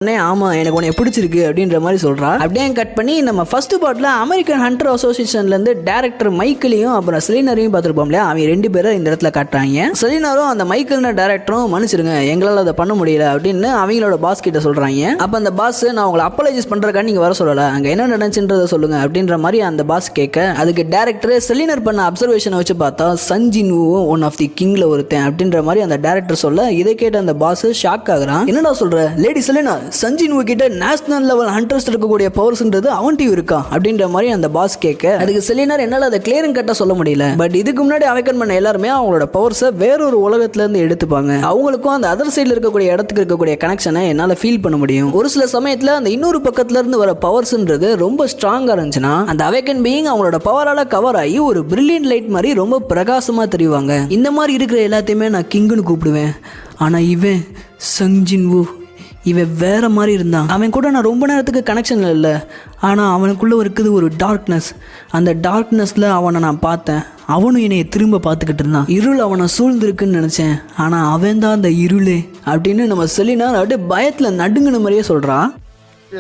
ஆமா எனக்கு உன்னை பிடிச்சிருக்கு அப்படின்ற மாதிரி சொல்றா. அப்படியே கட் பண்ணி நம்ம ஃபர்ஸ்ட் பார்ட்ல அமெரிக்கன் ஹண்டர் அசோசியேஷன்ல இருந்து டைரக்டர் மைக்கிளையும் அப்புறம் செலினரையும் பார்த்துருப்போம் இல்லையா, அவங்க 2 பேரும் இந்த இடத்துல காட்டுறாங்க. செலினரும் அந்த மைக்கிள்னு டைரக்டரும் மன்னிச்சிருங்க எங்களால் அதை பண்ண முடியல அப்படின்னு அவங்களோட பாஸ் கிட்ட சொல்றாங்க. அப்ப அந்த பாஸ் நான் உங்களை அப்பாலஜைஸ் பண்றதுக்காக நீங்க வர சொல்லல, அங்க என்ன நடந்துச்சுன்றதை சொல்லுங்க அப்படின்ற மாதிரி அந்த பாஸ் கேட்க அதுக்கு டைரக்டர் செலினர் பண்ண அப்சர்வேஷனை வச்சு பார்த்தா சன்ஜின்வும் ஒன் ஆஃப் தி கிங்ல ஒருத்தன் அப்படின்ற மாதிரி அந்த டைரக்டர் சொல்ல இதை கேட்ட அந்த பாஸ் ஷாக் ஆகுறான். என்னடா சொல்ற லேடி செலினா, சஞ்சின்வு கிட்ட நேஷனல் லெவல் ஹண்டர்ஸ் இருக்கக்கூடிய பவர்ஸ்ன்றது அவன்கிட்ட இருக்கா அப்படின்ற மாதிரி அந்த பாஸ் கேட்க அதுக்கு செலினர் என்னால அதை கிளியரிங் கட்ட சொல்ல முடியல, பட் இதுக்கு முன்னாடி அவேக்கன் பண்ண எல்லாருமே அவங்களோட பவர்ஸை வேறொரு உலகத்துல இருந்து எடுத்துப்பாங்க, அவங்களுக்கும் அந்த அதர் சைடுல இருக்கக்கூடிய இடத்துக்கு இருக்கக்கூடிய கனெக்ஷனை என்னால ஃபீல் பண்ண முடியும். ஒரு சில சமயத்துல அந்த இன்னொரு பக்கத்துல இருந்து வர பவர்ஸ்ன்றது ரொம்ப ஸ்ட்ராங்கா இருந்துச்சுன்னா அந்த அவேக்கன் பீயிங் அவங்களோட பவரால கவர் ஆகி ஒரு பிரில்லியன்ட் லைட் மாதிரி ரொம்ப பிரகாசமா தெரிவாங்க. இந்த மாதிரி இருக்கிற எல்லாத்தையுமே நான் கிங்குன்னு கூப்பிடுவேன். ஆனா இவன் சங்ஜின்வு இவன் வேற மாதிரி இருந்தான். அவன் கூட நான் ரொம்ப நேரத்துக்கு கனெக்ஷன் இல்லை, ஆனால் அவனுக்குள்ளே இருக்குது ஒரு டார்க்னஸ். அந்த டார்க்னஸில் அவனை நான் பார்த்தேன், அவனும் என்னைய திரும்ப பார்த்துக்கிட்டு இருந்தான். இருள் அவனை சூழ்ந்திருக்குன்னு நினச்சேன், ஆனால் அவன் தான் அந்த இருளே அப்படின்னு நம்ம செலினா அப்படியே பயத்தில் நடுங்கின மாதிரியே சொல்கிறான்.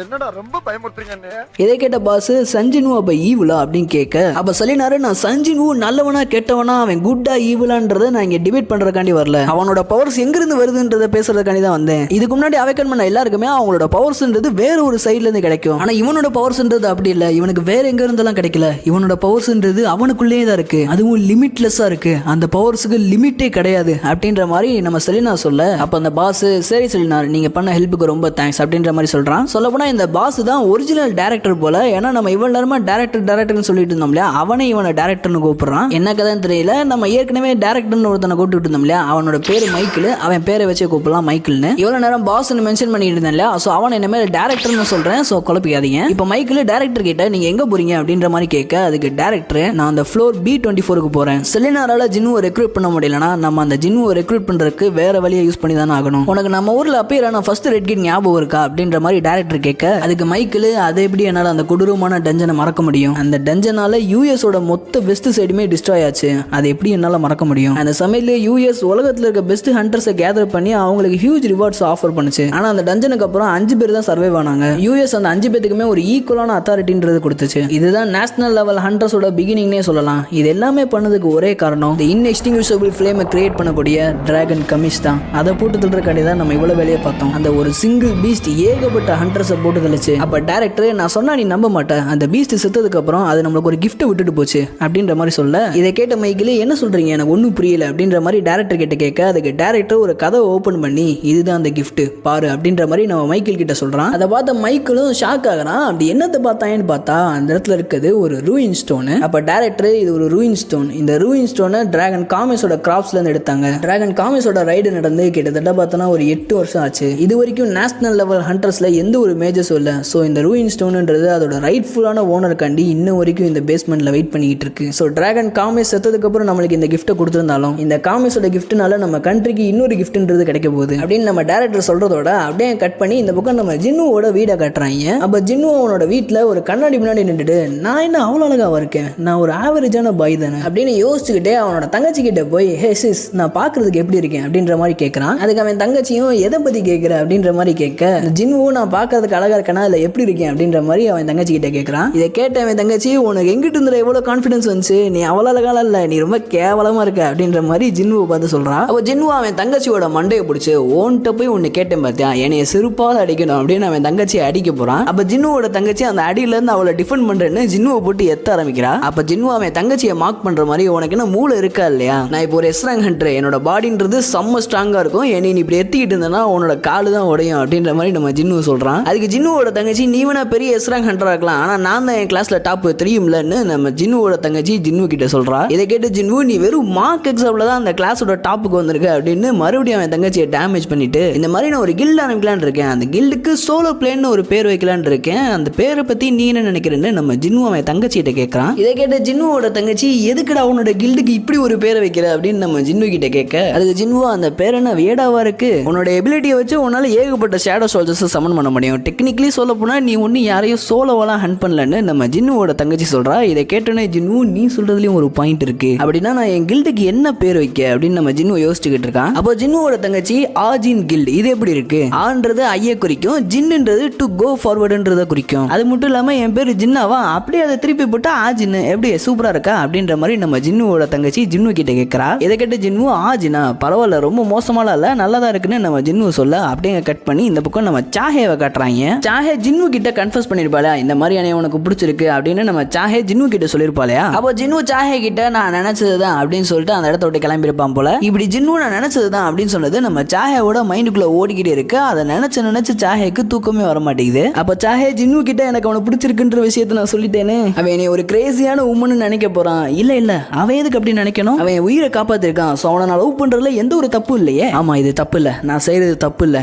என்னடா ரொம்ப பயமுறுத்துறீங்க. இதை கேட்ட பாஸ் சஞ்சின்வு அப்ப ஈவிலா அப்படின்னு கேட்க அப்ப செலினாரு நான் சஞ்சின்வு நல்லவனா கெட்டவனா அவன் குட்டா ஈவிலான்றதை நான் இங்க டிபேட் பண்றதுக்காண்டி வரல, அவனோட பவர்ஸ் எங்கிருந்து வருதுன்றதை பேசுறதுக்காண்டி தான் வந்தேன். இதுக்கு முன்னாடி அவேக்கன் பண்ண எல்லாருக்குமே அவங்களோட பவர்ஸ்ன்றது வேற ஒரு சைட்ல இருந்து கிடைக்கும், ஆனா இவனோட பவர்ஸ்ன்றது அப்படி இல்லை, இவனுக்கு வேற எங்க இருந்தெல்லாம் கிடைக்கல, இவனோட பவர்ஸ்ன்றது அவனுக்குள்ளேயே தான் இருக்கு, அதுவும் லிமிட்லெஸ்ஸா இருக்கு, அந்த பவர்ஸுக்கு லிமிட்டே கிடையாது அப்படின்ற மாதிரி நம்ம செலினா சொல்ல அப்ப அந்த பாஸ் சரி செலினார் நீங்க பண்ண ஹெல்ப்புக்கு ரொம்ப தேங்க்ஸ் அப்படின்ற மாதிரி சொல்றான். சொல்ல போனா இந்த பாஸ் தான் ஒரிஜினல் டைரக்டர் போல, ஏன்னா நம்ம இவ்வளவு நேரமா டைரக்டர்னு சொல்லிட்டு இருந்தோம் இல்லையா, அவனை இவனை டைரக்டர்னு கூப்பிடுறான். என்ன கதைன்னு தெரியல, நம்ம ஏற்கனவே டைரக்டர்னு ஒருத்தனை கூப்பிட்டு இருந்தோம் இல்லையா, அவனோட பேரு மைக்கிள், அவன் பேரை வச்சு கூப்பிடலாம் மைக்கிள்னு. இவ்வளவு நேரம் பாஸ்ன்னு மென்ஷன் பண்ணிட்டு இருந்தேன் இல்லையா, சோ அவன் என்ன மேல டைரக்டர்னு சொல்றேன், சோ குழப்பிக்காதீங்க. இப்போ மைக்கிள் டைரக்டர் கிட்ட நீங்க எங்க போறீங்க அப்படின்ற மாதிரி கேட்க அதுக்கு டைரக்டர் நான் அந்த ஃப்ளோர் B24க்கு போறேன், செலினாரால ஜின்னுவை ரெக்ரூட் பண்ண முடியலனா நம்ம அந்த ஜின்னுவை ரெக்ரூட் பண்றதுக்கு வேற வழியை யூஸ் பண்ணி தானே ஆகணும், உனக்கு நம்ம ஊர்ல அப்பேரான ஃபர்ஸ்ட் ரெட் கேட் ஞாபகம் இருக்கா அப்படின்ற மாதிரி டைரக்டர் கேட்க அதுக்கு மைக்கிள் அதை எப்படி என்னால் அந்த கொடூரமான டஞ்சனை மறக்க முடியும், அந்த டஞ்சனால யூஎஸோட மொத்த பெஸ்ட் சைடுமே டிஸ்ட்ராய் ஆச்சு, அதை எப்படி என்னால் மறக்க முடியும், அந்த சமயத்துல யூஎஸ் உலகத்தில் இருக்க பெஸ்ட் ஹண்டர்ஸை கேதர் பண்ணி அவங்களுக்கு ஹியூஜ் ரிவார்ட்ஸ் ஆஃபர் பண்ணுச்சு, ஆனால் அந்த டஞ்சனுக்கு அப்புறம் 5 பேர் தான் சர்வைவ் ஆனாங்க, யூஎஸ் அந்த 5 பேத்துக்குமே ஒரு ஈக்குவலான அத்தாரிட்டின்றது கொடுத்துச்சு, இதுதான் நேஷனல் லெவல் ஹண்டர்ஸோட பிகினிங்னே சொல்லலாம். இது எல்லாமே பண்ணதுக்கு ஒரே காரணம் இந்த இன்எக்ஸ்டிங்விஷபிள் ஃப்ளேமை கிரியேட் பண்ணக்கூடிய டிராகன் கமிஷ் தான். அதை போட்டு தள்ளுறக்காண்டி தான் நம்ம இவ்வளவு வேலையை பார்த்தோம். அந்த ஒரு சிங்கிள் பீஸ்ட் ஏகப்பட்ட ஹண்டர்ஸை போட்டு தெளிச்சு அப்ப டைரக்டர் நான் சொன்னா நீ நம்ப மாட்டேன், அந்த பீஸ்ட் செத்ததுக்கு அப்புறம் அது நம்மளுக்கு ஒரு கிஃப்ட் விட்டுட்டு போச்சு அப்படின்ற மாதிரி சொல்ல இதை கேட்ட மைக்கிள் என்ன சொல்றீங்க எனக்கு ஒன்றும் புரியல அப்படின்ற மாதிரி டைரக்டர் கிட்ட கேட்க அதுக்கு டைரக்டர் ஒரு கதவை ஓப்பன் பண்ணி இதுதான் அந்த கிஃப்ட் பாரு அப்படின்ற மாதிரி நம்ம மைக்கிள் கிட்ட சொல்றான். அதை பார்த்த மைக்கிளும் ஷாக் ஆகிறான். அப்படி என்னத்தை பார்த்தாங்கன்னு பார்த்தா அந்த இடத்துல இருக்குது ஒரு ரூயின் ஸ்டோன். அப்ப டைரக்டர் இது ஒரு ரூயின் ஸ்டோன், இந்த ரூயின் ஸ்டோனை டிராகன் காமிஸோட கிராப்ஸ்ல இருந்து எடுத்தாங்க. டிராகன் காமிஸோட ரைடு நடந்து கிட்டத்தட்ட பார்த்தோன்னா ஒரு 8 வருஷம் ஆச்சு. இது வரைக்கும் நேஷனல் லெவல் ஹண்டர்ஸ்ல எந்த ஒரு மேஜர்ஸும் இல்லை. ஸோ இந்த ரூயின் ஸ்டோன்ன்றது அதோட ரைட்ஃபுல்லான ஓனருக்காண்டி இன்னும் வரைக்கும் இந்த பேஸ்மெண்ட்ல வெயிட் பண்ணிட்டு இருக்கு. ஸோ டிராகன் காமிஸ் செத்ததுக்கு அப்புறம் நம்மளுக்கு இந்த கிஃப்ட்டை கொடுத்துருந்தாலும் இந்த காமிஸோட கிஃப்ட்னால நம்ம கண்ட்ரிக்கு இன்னொரு கிஃப்ட்ன்றது கிடைக்க போகுது அப்படின்னு நம்ம டைரக்டர் சொல்றதோட அப்படியே கட் பண்ணி இந்த பக்கம் நம்ம ஜின்னுவோட வீடை காட்டுறாங்க. அப்ப ஜின்னு அவனோட வீட்டில் ஒரு கண்ணாடி முன்னாடி நின்றுட்டு நான் என்ன அவ்வளோ அழகாவா இருக்கேன், நான் ஒரு ஆவரேஜான பாய் தானே அப்படின்னு யோசிச்சுக்கிட்டே அவனோட தங்கச்சி கிட்ட போய் ஹே சிஸ் நான் பாக்குறதுக்கு எப்படி இருக்கேன் அப்படின்ற மாதிரி கேட்கறான். அதுக்கு அவன் தங்கச்சியும் எதை பத்தி கேட்கிற அப்படின்ற மாதிரி கேட்க ஜின்னுவும் நான் பாக்குறதுக்கு அழகா இருக்கேனா இல்லை எப்படி இருக்கேன் அப்படின்ற மாதிரி அவன் தங்கச்சி கிட்ட கேட்கறான். இதை கேட்ட அவன் தங்கச்சி உனக்கு எங்கிட்ட இருந்த எவ்வளவு கான்ஃபிடன்ஸ் வந்துச்சு, நீ அவ்வளோ அழகால இல்லை, நீ ரொம்ப கேவலமா இருக்க அப்படின்ற மாதிரி ஜின்னுவை பார்த்து சொல்றான். அப்போ ஜின்னு அவன் தங்கச்சியோட மண்டையை பிடிச்சி ஓன்ட்ட போய் ஒன்னு கேட்டேன் பார்த்தியா என்னைய செருப்பால் அடிக்கணும் அப்படின்னு அவன் தங்கச்சியை அடிக்க போறான். அப்ப ஜின்னுவோட தங்கச்சி அந்த அடியில இருந்து அவளை டிஃபெண்ட் பண்றேன்னு ஜின்னுவை போட்டு எத்த ஆரம்பிக்கிறா. அப்ப ஜின்னு அவன் தங்கச்சியை மார்க் பண்ற மாதிரி உனக்கு என்ன மூளை இருக்கா இல்லையா, நான் இப்போ ஒரு எஸ்ராங் ஹண்டர், என்னோட பாடின்றது செம்ம ஸ்ட்ராங்கா இருக்கும், என்னை நீ இப்படி எத்திக்கிட்டு இருந்தனா உன்னோட காலு தான் உடையும் அப்படின்ற மாதிரி நம்ம ஜின்னு சொல்றான். அதுக்கு ஜின்னுவோட தங்கச்சி நீ வேணா பெரிய எஸ்ராங் ஹண்டரா இருக்கலாம், ஆனா நான் தான் என் கிளாஸ்ல டாப் தெரியும்லன்னு நம்ம ஜின்னுவோட தங்கச்சி ஜின்னு கிட்ட சொல்றா. இதை கேட்டு ஜின்னு நீ வெறும் மார்க் எக்ஸாம்ல தான் அந்த கிளாஸோட டாப்புக்கு வந்திருக்க அப்படின்னு மறுபடியும் அவன் தங்கச்சியை டேமேஜ் பண்ணிட்டு இந்த மாதிரி நான் ஒரு கில்ட் ஆரம்பிக்கலான்னு இருக்கேன், அந்த கில்டுக்கு சோலோ பிளேன்னு ஒரு பேர் வைக்கலான்னு இருக்கேன், அந்த பேரை பத்தி நீ என்ன நினைக்கிறேன்னு நம்ம ஜின்னு அவன் தங்கச்சிட்ட கேட்கறான். இதை கேட்ட ஜின்னுவோட தங்கச்சி எதுக்குடா அவனோட கில்டுக்கு இப்படி ஒரு பேரை வைக்கிற அப்படின்னு நம்ம ஜின்னு கிட்ட கேட்க அதுக்கு ஜின்னுவா அந்த பேர் என்ன வேடாவா இருக்கு, உன்னோட எபிலிட்டியை வச்சு உன்னால ஏகப்பட்ட ஷேடோ சோல்ஜர்ஸ் சமன் பண்ண முடியும், டெக்னிக்கலி சொல்ல போனா நீ ஒண்ணு யாரையும் சோலோவெல்லாம் ஹண்ட் பண்ணலன்னு நம்ம ஜின்னுவோட தங்கச்சி சொல்றா. இதை கேட்டோன்னே ஜின்னு நீ சொல்றதுலயும் ஒரு பாயிண்ட் இருக்கு, அப்படின்னா நான் என் கில்டுக்கு என்ன பேர் வைக்க அப்படின்னு நம்ம ஜின்னு யோசிச்சுக்கிட்டு இருக்கான். அப்போ ஜின்னுவோட தங்கச்சி ஆஜின் கில்டு இது எப்படி இருக்கு? ஆன்றது ஐய குறிக்கும், ஜின்னுன்றது டு கோ ஃபார்வர்டுன்றத குறிக்கும். அது மட்டும் இல்லாம என் பேரு ஜின்னாவா, அப்படியே அதை திருப்பி போட்டா ஆஜின்னு எப்படி சூப்பரா இருக்கா அப்படின்ற மாதிரி நம்ம ஜின்னுவோட தங்கச்சி ஜின்னு கிட்ட கேட்கறா. இதை கேட்டு ஜின்னு ஆஜினா பரவாயில்ல ரொம்ப மோசமாலாம் இல்ல நல்லதா இருக்குன்னு நம்ம ஜின்னு சொல்ல அப்படியே கட் பண்ணி இந்த பக்கம் நம்ம சாஹேவை காட்டுறாங்க. சாஹே ஜின்னு கிட்ட கன்ஃபர்ஸ் பண்ணிருப்பாளா இந்த மாதிரி உனக்கு பிடிச்சிருக்கு அப்படின்னு நம்ம சாஹே ஜின்னு கிட்ட சொல்லிருப்பாளையா. அப்போ ஜின்னு சாஹே கிட்ட நான் நினைச்சதுதான் அப்படின்னு சொல்லிட்டு அந்த இடத்த விட்டு கிளம்பிருப்பான் போல. இப்படி ஜின்னு நான் நினைச்சதுதான் அப்படின்னு சொன்னது நம்ம சாஹேவோட மைண்டுக்குள்ள ஓடிக்கிட்டே இருக்கு. அதை நினைச்சு சாஹேக்கு தூக்கமே வர மாட்டேங்குது. அப்ப சாஹே ஜின்னு கிட்ட எனக்கு அவனை பிடிச்சிருக்குன்ற விஷயத்த நான் சொல்லிட்டேனே, அவன் என்னை ஒரு கிரேசியான உமன்னு நினைக்க போறான். இல்ல அவன் எதுக்கு அப்படி நினைக்கணும், அவன் உயிரை காப்பாத்திருக்கான். ஸோ அவனை நான் லவ் பண்றதுல எந்த ஒரு தப்பு இல்லையே. ஆமா இது தப்பு இல்ல, நான் செய்யறது தப்பு இல்ல,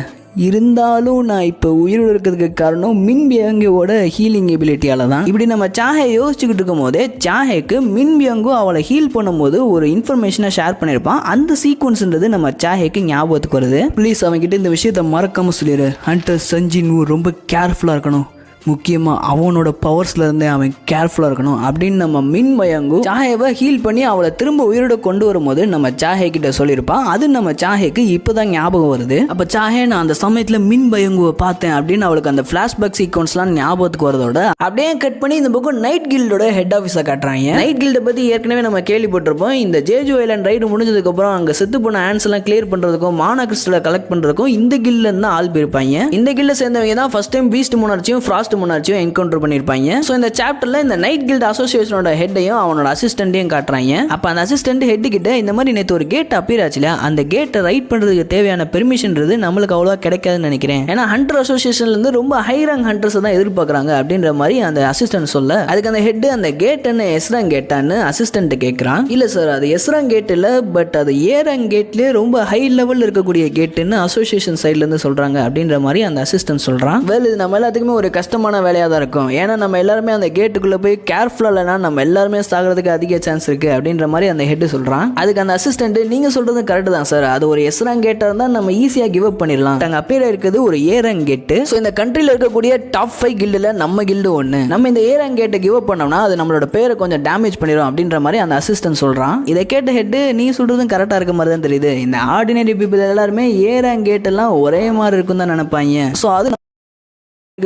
இருந்தாலும் நான் இப்போ உயிரோடு இருக்கிறதுக்கு காரணம் மின்பியங்கோட ஹீலிங் எபிலிட்டியால தான். இப்படி நம்ம சாஹே யோசிச்சுக்கிட்டு இருக்கும் போதே சாஹேக்கு மின்பியங்கோ அவளை ஹீல் பண்ணும்போது ஒரு இன்ஃபர்மேஷனை ஷேர் பண்ணியிருப்பான். அந்த சீக்வன்ஸ்ன்றது நம்ம சாஹேக்கு ஞாபகத்துக்கு வருது. ப்ளீஸ் அவன்கிட்ட இந்த விஷயத்த மறக்காம சொல்லிடு. ஹண்டர் சஞ்சின் ரொம்ப கேர்ஃபுல்லாக இருக்கணும், முக்கியமாக அவனோட பவர்ஸ்ல இருந்தே அவன் கேர்ஃபுல்லாக இருக்கணும் அப்படின்னு நம்ம மின்மயங்கு சாஹேவை ஹீல் பண்ணி அவளை திரும்ப உயிரோட கொண்டு வரும்போது நம்ம சாஹே கிட்ட சொல்லியிருப்பான். அது நம்ம சாஹேக்கு இப்போதான் ஞாபகம் வருது. அப்போ சாஹே நான் அந்த சமயத்தில் மின்மயங்குவை பார்த்தேன் அப்படின்னு அவளுக்கு அந்த ஃபிளாஷ்பேக் சீக்வன்ஸ்லாம் ஞாபகத்துக்கு வரதோட அப்படியே கட் பண்ணி இந்த பக்கம் நைட் கில்டோட ஹெட் ஆஃபீஸை காட்டுறாங்க. நைட் கில்டை பற்றி ஏற்கனவே நம்ம கேள்விப்பட்டிருப்போம். இந்த ஜேஜு ஐலாண்ட் ரைடு முடிஞ்சதுக்கப்புறம் அங்கே செத்து போன ஹேண்ட்ஸ் எல்லாம் கிளியர் பண்ணுறதுக்கும் மானா கிறிஸ்டலை கலெக்ட் பண்ணுறதுக்கும் இந்த கில்ல இருந்து ஆள் போயிருப்பாங்க. இந்த கில்ல சேர்ந்தவங்க தான் ஃபர்ஸ்ட் டைம் பீஸ்ட் மோனார்ச்சியும் ஃப்ராஸ்ட் முன்னாடியும் என்கவுண்டர் பண்ணிருப்பாங்க. சோ இந்த சாப்டர்ல இந்த நைட் கில்ட் அசோசியேஷனோட ஹெட்டையும் அவனோட அசிஸ்டன்ட்டையும் காட்டுறாங்க. அப்ப அந்த அசிஸ்டன்ட் ஹெட் கிட்ட இந்த மாதிரி நேத்து ஒரு கேட் அப்பியர் ஆச்சுல, அந்த கேட்டை ரைட் பண்றதுக்கு தேவையான பெர்மிஷன்றது நம்மளுக்கு அவ்வளவா கிடைக்காதுன்னு நினைக்கிறேன். ஏன்னா ஹண்டர் அசோசியேஷன்ல இருந்து ரொம்ப ஹை ரேங்க் ஹண்டர்ஸ் தான் எதிர்பார்க்கறாங்க அப்படின்ற மாதிரி அந்த அசிஸ்டன்ட் சொல்ல, அதுக்கு அந்த ஹெட் அந்த கேட் என்ன எஸ் ரேங்க் கேட்டான்னு அசிஸ்டன்ட் கேட்கறான். இல்ல சார் அது எஸ் ரேங்க் கேட் இல்ல, பட் அது ஏ ரேங்க் கேட்லயே ரொம்ப ஹை லெவல்ல இருக்கக்கூடிய கேட்னு அசோசியேஷன் சைட்ல இருந்து சொல்றாங்க அப்படின்ற மாதிரி அந்த அசிஸ்டன்ட் சொல்றான். வேல் இது நம்ம எல்லாத்துக்குமே ஒரு கஷ்டமான வேலையாக தான் இருக்கும். ஏன்னா நம்ம எல்லாருமே அந்த கேட்டுக்குள்ள போய் கேர்ஃபுல்லா இல்லைனா நம்ம எல்லாருமே சாகிறதுக்கு அதிக சான்ஸ் இருக்கு அப்படின்ற மாதிரி அந்த ஹெட் சொல்றான். அதுக்கு அந்த அசிஸ்டன்ட் நீங்க சொல்றது கரெக்ட் தான் சார், அது ஒரு எஸ் ரேங்க் கேட்டா இருந்தா நம்ம ஈஸியா கிவ் அப் பண்ணிடலாம். அங்க அப்பேர் இருக்குது ஒரு ஏ ரேங்க் கேட். சோ இந்த கண்ட்ரில இருக்கக்கூடிய டாப் 5 கில்டுல நம்ம கில்டு ஒன்னு. நம்ம இந்த ஏ ரேங்க் கேட்டை கிவ் அப் பண்ணோம்னா அது நம்மளோட பேரை கொஞ்சம் டேமேஜ் பண்ணிடும் அப்படின்ற மாதிரி அந்த அசிஸ்டன்ட் சொல்றான். இதை கேட்ட ஹெட் நீ சொல்றதும் கரெக்டா இருக்க மாதிரி தான் தெரியுது. இந்த ஆர்டினரி பீப்புள் எல்லாருமே ஏ ரேங்க் கேட் எல்லாம் ஒரே மாதிரி இருக்கும் தான் நினைப்பாங்க. சோ அது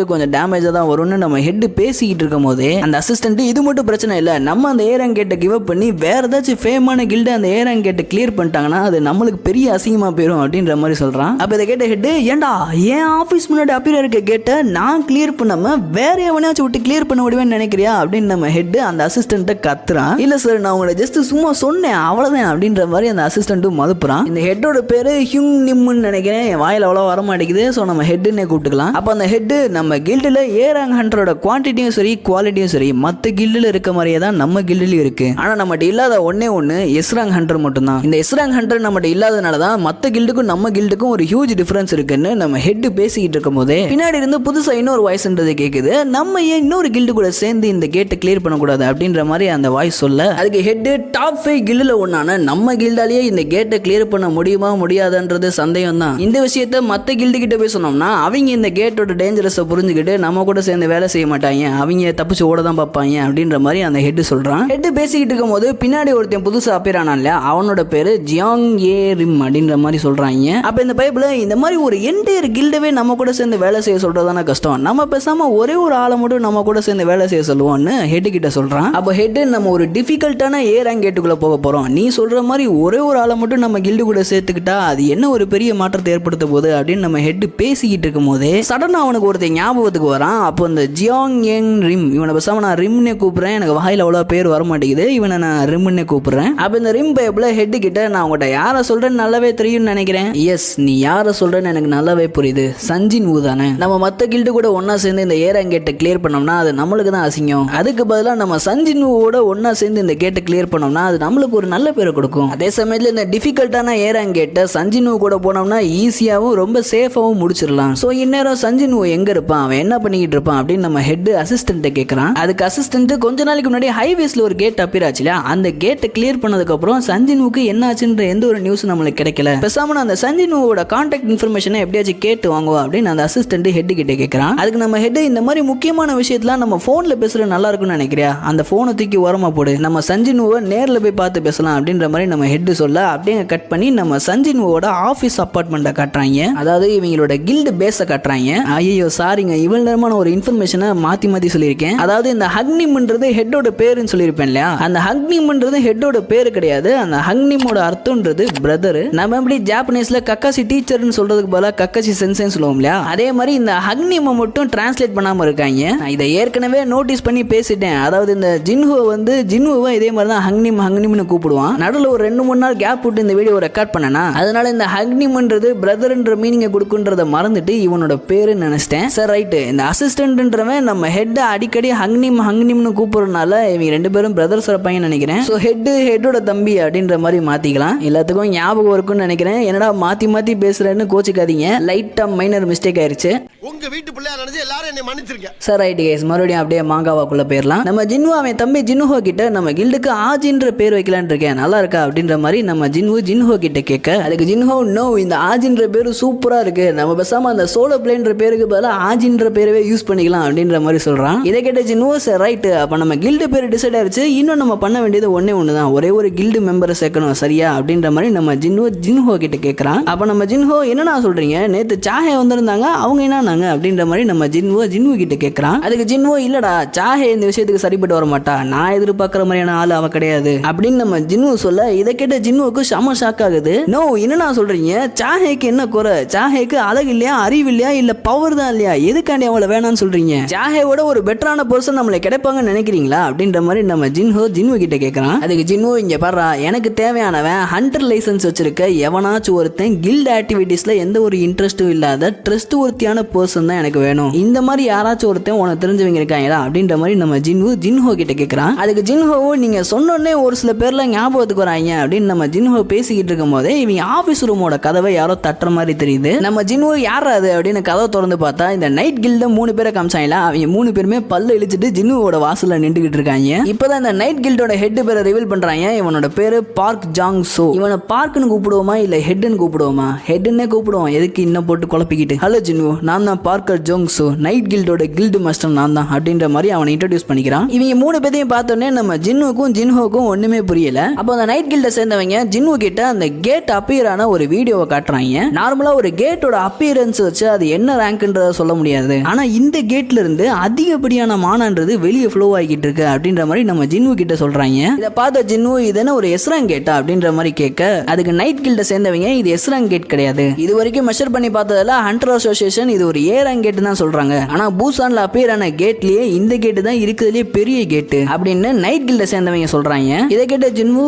கொஞ்சம் டேமேஜா தான் வரும்னு நம்ம ஹெட் பேசிக்கிட்டு இருக்கும் போதே அந்த அசிஸ்டன்ட் இது மட்டும் பிரச்சனை இல்லை, நம்ம அந்த ஏரங் கேட்டை கிவ் அப் பண்ணி வேற ஏதாச்சும் ஃபேமான கில்டு அந்த ஏரங் கேட்டை கிளியர் பண்ணிட்டாங்கன்னா அது நம்மளுக்கு பெரிய அசிங்கமா போயிடும் அப்படின்ற மாதிரி சொல்றான். அப்ப இதை கேட்ட ஹெட் ஏண்டா என் ஆஃபீஸ் முன்னாடி அப்பியர் இருக்க கேட்டை நான் கிளியர் பண்ணாம வேற எவனையாச்சும் விட்டு கிளியர் பண்ண முடியும்னு நினைக்கிறியா அப்படின்னு நம்ம ஹெட் அந்த அசிஸ்டன்ட்டை கத்துறான். இல்ல சார் நான் உங்களை ஜஸ்ட் சும்மா சொன்னேன் அவ்வளவுதான் அப்படின்ற மாதிரி அந்த அசிஸ்டன்ட்டும் மதுப்புறான். இந்த ஹெட்டோட பேரு ஹியூங் நிம்னு நினைக்கிறேன், என் வாயில அவ்வளோ வர மாட்டேங்குது. ஸோ நம்ம ஹெட்னே கூப்பிட்டுக்கலாம். அப்ப அந்த ஹெட் நம்ம கில்டுல ஏ ரேங்க் ஹண்டரோட குவான்டிட்டியும் சரி குவாலிட்டியும் சரி மற்ற கில்டுல இருக்க மாதிரியே தான் நம்ம கில்டுலயும் இருக்கு. ஆனா நம்மகிட்ட இல்லாத ஒன்னே ஒன்னு எஸ் ரேங்க் ஹண்டர் மட்டும் தான். இந்த எஸ் ரேங்க் ஹண்டர் நம்மகிட்ட இல்லாதனால தான் மற்ற கில்டுக்கும் நம்ம கில்டுக்கும் ஒரு ஹியூஜ் டிஃபரன்ஸ் இருக்குன்னு நம்ம ஹெட் பேசிக்கிட்டு இருக்கும் போதே பின்னாடி இருந்து புதுசா இன்னொரு வாய்ஸ்ன்றது கேக்குது. நம்ம ஏன் இன்னொரு கில்டு கூட சேர்ந்து இந்த கேட்டை கிளியர் பண்ணக்கூடாது அப்படின்ற மாதிரி அந்த வாய்ஸ் சொல்ல, அதுக்கு ஹெட் டாப் 5 கில்டுல ஒன்னான நம்ம கில்டாலேயே இந்த கேட்டை கிளியர் பண்ண முடியுமா முடியாதுன்றது சந்தேகம் தான். இந்த விஷயத்த மற்ற கில்டு கிட்ட போய் சொன்னோம்னா அவங்க இந்த கேட்டோட டேஞ்சரஸை புரிஞ்சுக்கிட்டு நம்ம கூட சேர்ந்து வேலை செய்ய மாட்டாங்க, அவங்க தப்பிச்சு ஓட தான் பார்ப்பாங்க அப்படின்ற மாதிரி அந்த ஹெட் சொல்றான். ஹெட் பேசிக்கிட்டு இருக்கும் போது பின்னாடி ஒருத்தன் புதுசா அப்பியர் ஆனான்ல, அவனோட பேரு ஜியாங் ஏ ரிம் அப்படின்ற மாதிரி சொல்றாங்க. அப்ப இந்த பைப்ல இந்த மாதிரி ஒரு என்டையர் கில்டவே நம்ம கூட சேர்ந்து வேலை செய்ய சொல்றதான கஷ்டம், நம்ம பேசாம ஒரே ஒரு ஆளை மட்டும் நம்ம கூட சேர்ந்து வேலை செய்ய சொல்லுவோம்னு ஹெட் கிட்ட சொல்றான். அப்ப ஹெட் நம்ம ஒரு டிஃபிகல்ட்டான ஏ ரேங்க் கேட்டுக்குள்ள போக போறோம், நீ சொல்ற மாதிரி ஒரே ஒரு ஆளை மட்டும் நம்ம கில்டு கூட சேர்த்துக்கிட்டா அது என்ன ஒரு பெரிய மாற்றத்தை ஏற்படுத்த போகுது அப்படின்னு நம்ம ஹெட் பேசிக்கிட்டு இருக்கும் போதே சடனா அவனுக்கு ஒருத்தன் ஞாபகத்துக்கு வரான். அப்போ இந்த ஜியாங் யங் ரிம் இவனை பேசாம நான் ரிம்னே கூப்பிடுறேன், எனக்கு வாயில அவ்வளோ பேர் வர மாட்டேங்குது, இவனை நான் ரிம்னே கூப்பிடுறேன். அப்போ இந்த ரிம் பைப்ல ஹெட் கிட்ட நான் உங்கள்கிட்ட யாரை சொல்றேன்னு நல்லாவே தெரியும்னு நினைக்கிறேன். எஸ் நீ யாரை சொல்றேன்னு எனக்கு நல்லாவே புரியுது, சஞ்சின் ஊ தானே. நம்ம மற்ற கில்டு கூட ஒன்னா சேர்ந்து இந்த ஏரங் கேட்டை கிளியர் பண்ணோம்னா அது நம்மளுக்கு தான் அசிங்கம், அதுக்கு பதிலாக நம்ம சஞ்சின் ஊவோட ஒன்னா சேர்ந்து இந்த கேட்டை கிளியர் பண்ணோம்னா அது நம்மளுக்கு ஒரு நல்ல பேரை கொடுக்கும். அதே சமயத்தில் இந்த டிஃபிகல்ட்டான ஏரங் கேட்டை சஞ்சின் ஊ கூட போனோம்னா ஈஸியாகவும் ரொம்ப சேஃபாகவும் முடிச்சிடலாம். ஸோ இந்நேரம் சஞ்சின் ஊ எங்க இருப்பா, இருப்பான், அவன் என்ன பண்ணிக்கிட்டு இருப்பான் அப்படின்னு நம்ம ஹெட் அசிஸ்டன்ட்டை கேட்கறான். அதுக்கு அசிஸ்டன்ட் கொஞ்ச நாளைக்கு முன்னாடி ஹைவேஸ்ல ஒரு கேட் அப்பியர் ஆச்சு இல்லையா, அந்த கேட்டை கிளியர் பண்ணதுக்கு அப்புறம் சஞ்சீனுக்கு என்ன ஆச்சுன்ற எந்த ஒரு நியூஸ் நம்மளுக்கு கிடைக்கல. பேசாம அந்த சஞ்சீனுவோட கான்டாக்ட் இன்ஃபர்மேஷனை எப்படியாச்சும் கேட்டு வாங்குவா அப்படின்னு அந்த அசிஸ்டன்ட் ஹெட் கிட்ட கேட்கறான். அதுக்கு நம்ம ஹெட் இந்த மாதிரி முக்கியமான விஷயத்தெல்லாம் நம்ம போன்ல பேசுறது நல்லா இருக்கும்னு நினைக்கிறியா, அந்த போனை தூக்கி ஓரமா போடு, நம்ம சஞ்சீனுவை நேர்ல போய் பார்த்து பேசலாம் அப்படின்ற மாதிரி நம்ம ஹெட் சொல்ல அப்படியே கட் பண்ணி நம்ம சஞ்சீனுவோட ஆபீஸ் அபார்ட்மெண்ட்டை காட்டுறாங்க. அதாவது இவங்களோட கில்டு பேஸை காட்டுறாங்க. ஐயோ சாரிங்க, இவ்வளவு நேரமான ஒரு இன்ஃபர்மேஷனை மாத்தி சொல்லியிருக்கேன். அதாவது இந்த ஹக்னிம்ன்றது ஹெட்டோட பேருன்னு சொல்லியிருப்பேன் இல்லையா, அந்த ஹக்னிம்ன்றது ஹெட்டோட பேரு கிடையாது. அந்த ஹக்னிமோட அர்த்தம்ன்றது பிரதர். நம்ம எப்படி ஜாப்பனீஸ்ல கக்காசி டீச்சர்னு சொல்றதுக்கு பதிலா கக்காசி சென்சேன்னு சொல்லுவோம் இல்லையா, அதே மாதிரி இந்த ஹக்னிமை மட்டும் டிரான்ஸ்லேட் பண்ணாம இருக்காங்க. நான் இதை ஏற்கனவே நோட்டீஸ் பண்ணி பேசிட்டேன். அதாவது இந்த ஜின்ஹோ வந்து ஜின்ஹோவை இதே மாதிரி தான் ஹக்னிம்னு கூப்பிடுவான். நடுவில் ஒரு 2-3 நாள் கேப் விட்டு இந்த வீடியோ ரெக்கார்ட் பண்ணனா, அதனால இந்த ஹக்னிம்ன்றது பிரதர்ன்ற மீனிங்கை கொடுக்குன்றத மறந்துட்டு இவனோட பேருன்னு நினைச்சிட்டேன். சரி ரைட்டு, இந்த அசிஸ்டன்ட்ன்றவன் நம்ம ஹெட் அடிக்கடி ஹக்னிம்னு கூப்பிடுறதுனால இவங்க 2 பேரும் பிரதர்ஸ் இருப்பாங்கன்னு நினைக்கிறேன். ஸோ ஹெட்டோட தம்பி அப்படின்ற மாதிரி மாத்திக்கலாம். எல்லாத்துக்கும் ஞாபகம் இருக்கும்னு நினைக்கிறேன். என்னடா மாத்தி பேசுறேன்னு கோச்சிக்காதீங்க, லைட்டா மைனர் மிஸ்டேக் ஆயிருச்சு. உங்க வீட்டு பிள்ளையா நினைச்சு எல்லாரும் என்னை மன்னிச்சிருங்க. சரி ரைட் கைஸ், மறுபடியும் அப்படியே மாங்காவாக்குள்ள போயிடலாம். நம்ம ஜின்ஹோ அவன் தம்பி ஜின்ஹோ கிட்ட நம்ம கில்டுக்கு ஆஜின்ற பேர் வைக்கலான்னு இருக்கேன், நல்லா இருக்கா அப்படின்ற மாதிரி நம்ம ஜின்ஹோ கிட்ட கேட்க, அதுக்கு ஜின்ஹோ நோ, இந்த ஆஜின்ற பேரு சூப்பரா இருக்கு, நம்ம பேசாம அந்த சோலோ பிளேன்ற பேருக்கு பதிலாக ஆஜின்ற பேரவே யூஸ் பண்ணிக்கலாம் அப்படின்ற மாதிரி சொல்றான். இதை கேட்ட ஜின்ஹோ சரி ரைட், அப்ப நம்ம கில்டு பேர் டிசைட் ஆயிருச்சு, இன்னும் நம்ம பண்ண வேண்டியது ஒண்ணு தான், ஒரே ஒரு கில்டு மெம்பரை சேர்க்கணும் சரியா அப்படின்ற மாதிரி நம்ம ஜின்ஹோ கிட்ட கேட்கறான். அப்ப நம்ம ஜின்ஹோ என்னன்னா சொல்றீங்க, நேத்து சாஹே வந்திருந்தாங்க, அவங்க என்னன்னாங்க அப்படின்ற மாதிரி நம்ம ஜின்ஹோ கிட்ட கேட்கறான். அதுக்கு ஜின்ஹோ இல்லடா, சாஹே இந்த விஷயத்துக்கு சரிப்பட்டு வர மாட்டா, நான் எதிர்பார்க்கிற மாதிரியான ஆள் அவ கிடையாது அப்படின்னு நம்ம ஜின்ஹோ சொல்ல, இதை கேட்ட ஜின்ஹோக்கு செம ஷாக் ஆகுது. நோ, என்னன்னா சொல்றீங்க, சாஹேக்கு என்ன குறை, சாஹேக்கு அழகு இல்லையா, அறிவு இல்லையா, இல்ல பவர் தான் இல்லையா, எதுக்காண்டி அவளை வேணாம்னு சொல்றீங்க, சாஹேவோட ஒரு பெட்டரான பர்சன் நம்மளை கிடைப்பாங்கன்னு நினைக்கிறீங்களா அப்படின்ற மாதிரி நம்ம ஜின்ஹோ கிட்ட கேட்கறான். அதுக்கு ஜின்ஹோ இங்க பாரு, எனக்கு தேவையானவன் ஹண்டர் லைசன்ஸ் வச்சிருக்க எவனாச்சும் ஒருத்தன் கில்ட் ஆக்டிவிட்டீஸ்ல எந்த ஒரு இன்ட்ரெஸ்டும் இல்லாத ட்ரஸ்ட் ஒருத்தியான பர்சன் தான் எனக்கு வேணும், இந்த மாதிரி யாராச்சும் ஒருத்தன் உனக்கு தெரிஞ்சவங்க இருக்காங்களா அப்படின்ற மாதிரி நம்ம ஜின்ஹோ கிட்ட கேட்கறான். அதுக்கு ஜின்ஹோ நீங்க சொன்னோடனே ஒரு சில பேர்ல ஞாபகத்துக்கு வராங்க அப்படின்னு நம்ம ஜின்ஹோ பேசிக்கிட்டு இருக்கும் போதே இவங்க ஆபீஸ் ரூமோட கதவை யாரோ தட்டுற மாதிரி தெரியுது. நம்ம ஜின்ஹோ யாரா அது அப்படின்னு கதவை திறந்து பார்த்தா இந்த நைட் கில்ட 3 பேரை காமிச்சாங்களா, அவங்க 3 பேருமே பல்ல இழிச்சிட்டு ஜின்ஹோட வாசல்ல நின்றுகிட்டு இருக்காங்க. இப்பதான் இந்த நைட் கில்டோட ஹெட் பேரை ரிவீல் பண்றாங்க. இவனோட பேரு பார்க் ஜாங் சோ. இவனை பார்க்னு கூப்பிடுவோமா இல்ல ஹெட்னு கூப்பிடுவோமா, ஹெட்னே கூப்பிடுவோம், எதுக்கு இன்னும் போட்டு குழப்பிக்கிட்டு, ஹலோ ஜின்ஹோ, நான் தான் பார்க்கர் ஜோங் சோ, நைட் கில்டோட கில்டு மாஸ்டர் நான் தான் அப்படின்ற மாதிரி அவனை இன்ட்ரோடியூஸ் பண்ணிக்கிறான். இவங்க 3 பேரையும் பார்த்தோன்னே நம்ம ஜின்ஹோக்கும் ஒண்ணுமே புரியல. அப்போ அந்த நைட் கில்ட சேர்ந்தவங்க ஜின்ஹோ கிட்ட அந்த கேட் அப்பியர் ஆன ஒரு வீடியோவை காட்டுறாங்க. நார்மலா ஒரு கேட்டோட அப்பியரன்ஸ் வச்சு அது என்ன ரேங்க்ன்றத சொல்ல முடியாது, ஆனா இந்த கேட்ல இருந்து அதிகப்படியான மானான்றது வெளியே ஃப்ளோ ஆகிட்டு இருக்கு அப்படின்ற மாதிரி நம்ம ஜின்ஹோ கிட்ட சொல்றாங்க. இதை பார்த்த ஜின்ஹோ இது என்ன ஒரு எஸ் ரேங்க் கேட்டா அப்படின்ற மாதிரி கேட்க, அதுக்கு நைட் கில்ட சேர்ந்தவங்க இது எஸ் ரேங்க் கேட் கிடையாது, இது வரைக்கும் மெஷர் பண்ணி பார்த்ததுல ஹண்டர் அசோசியேஷன் இது ஒரு ஏ ரேங்க் கேட் தான் சொல்றாங்க, ஆனா பூசான்ல அப்பியர் ஆன கேட்லயே இந்த கேட் தான் இருக்கிறதுலே பெரிய கேட் அப்படின்னு நைட் கில்ட சேர்ந்தவங்க சொல்றாங்க. இதை கேட்ட ஜின்ஹோ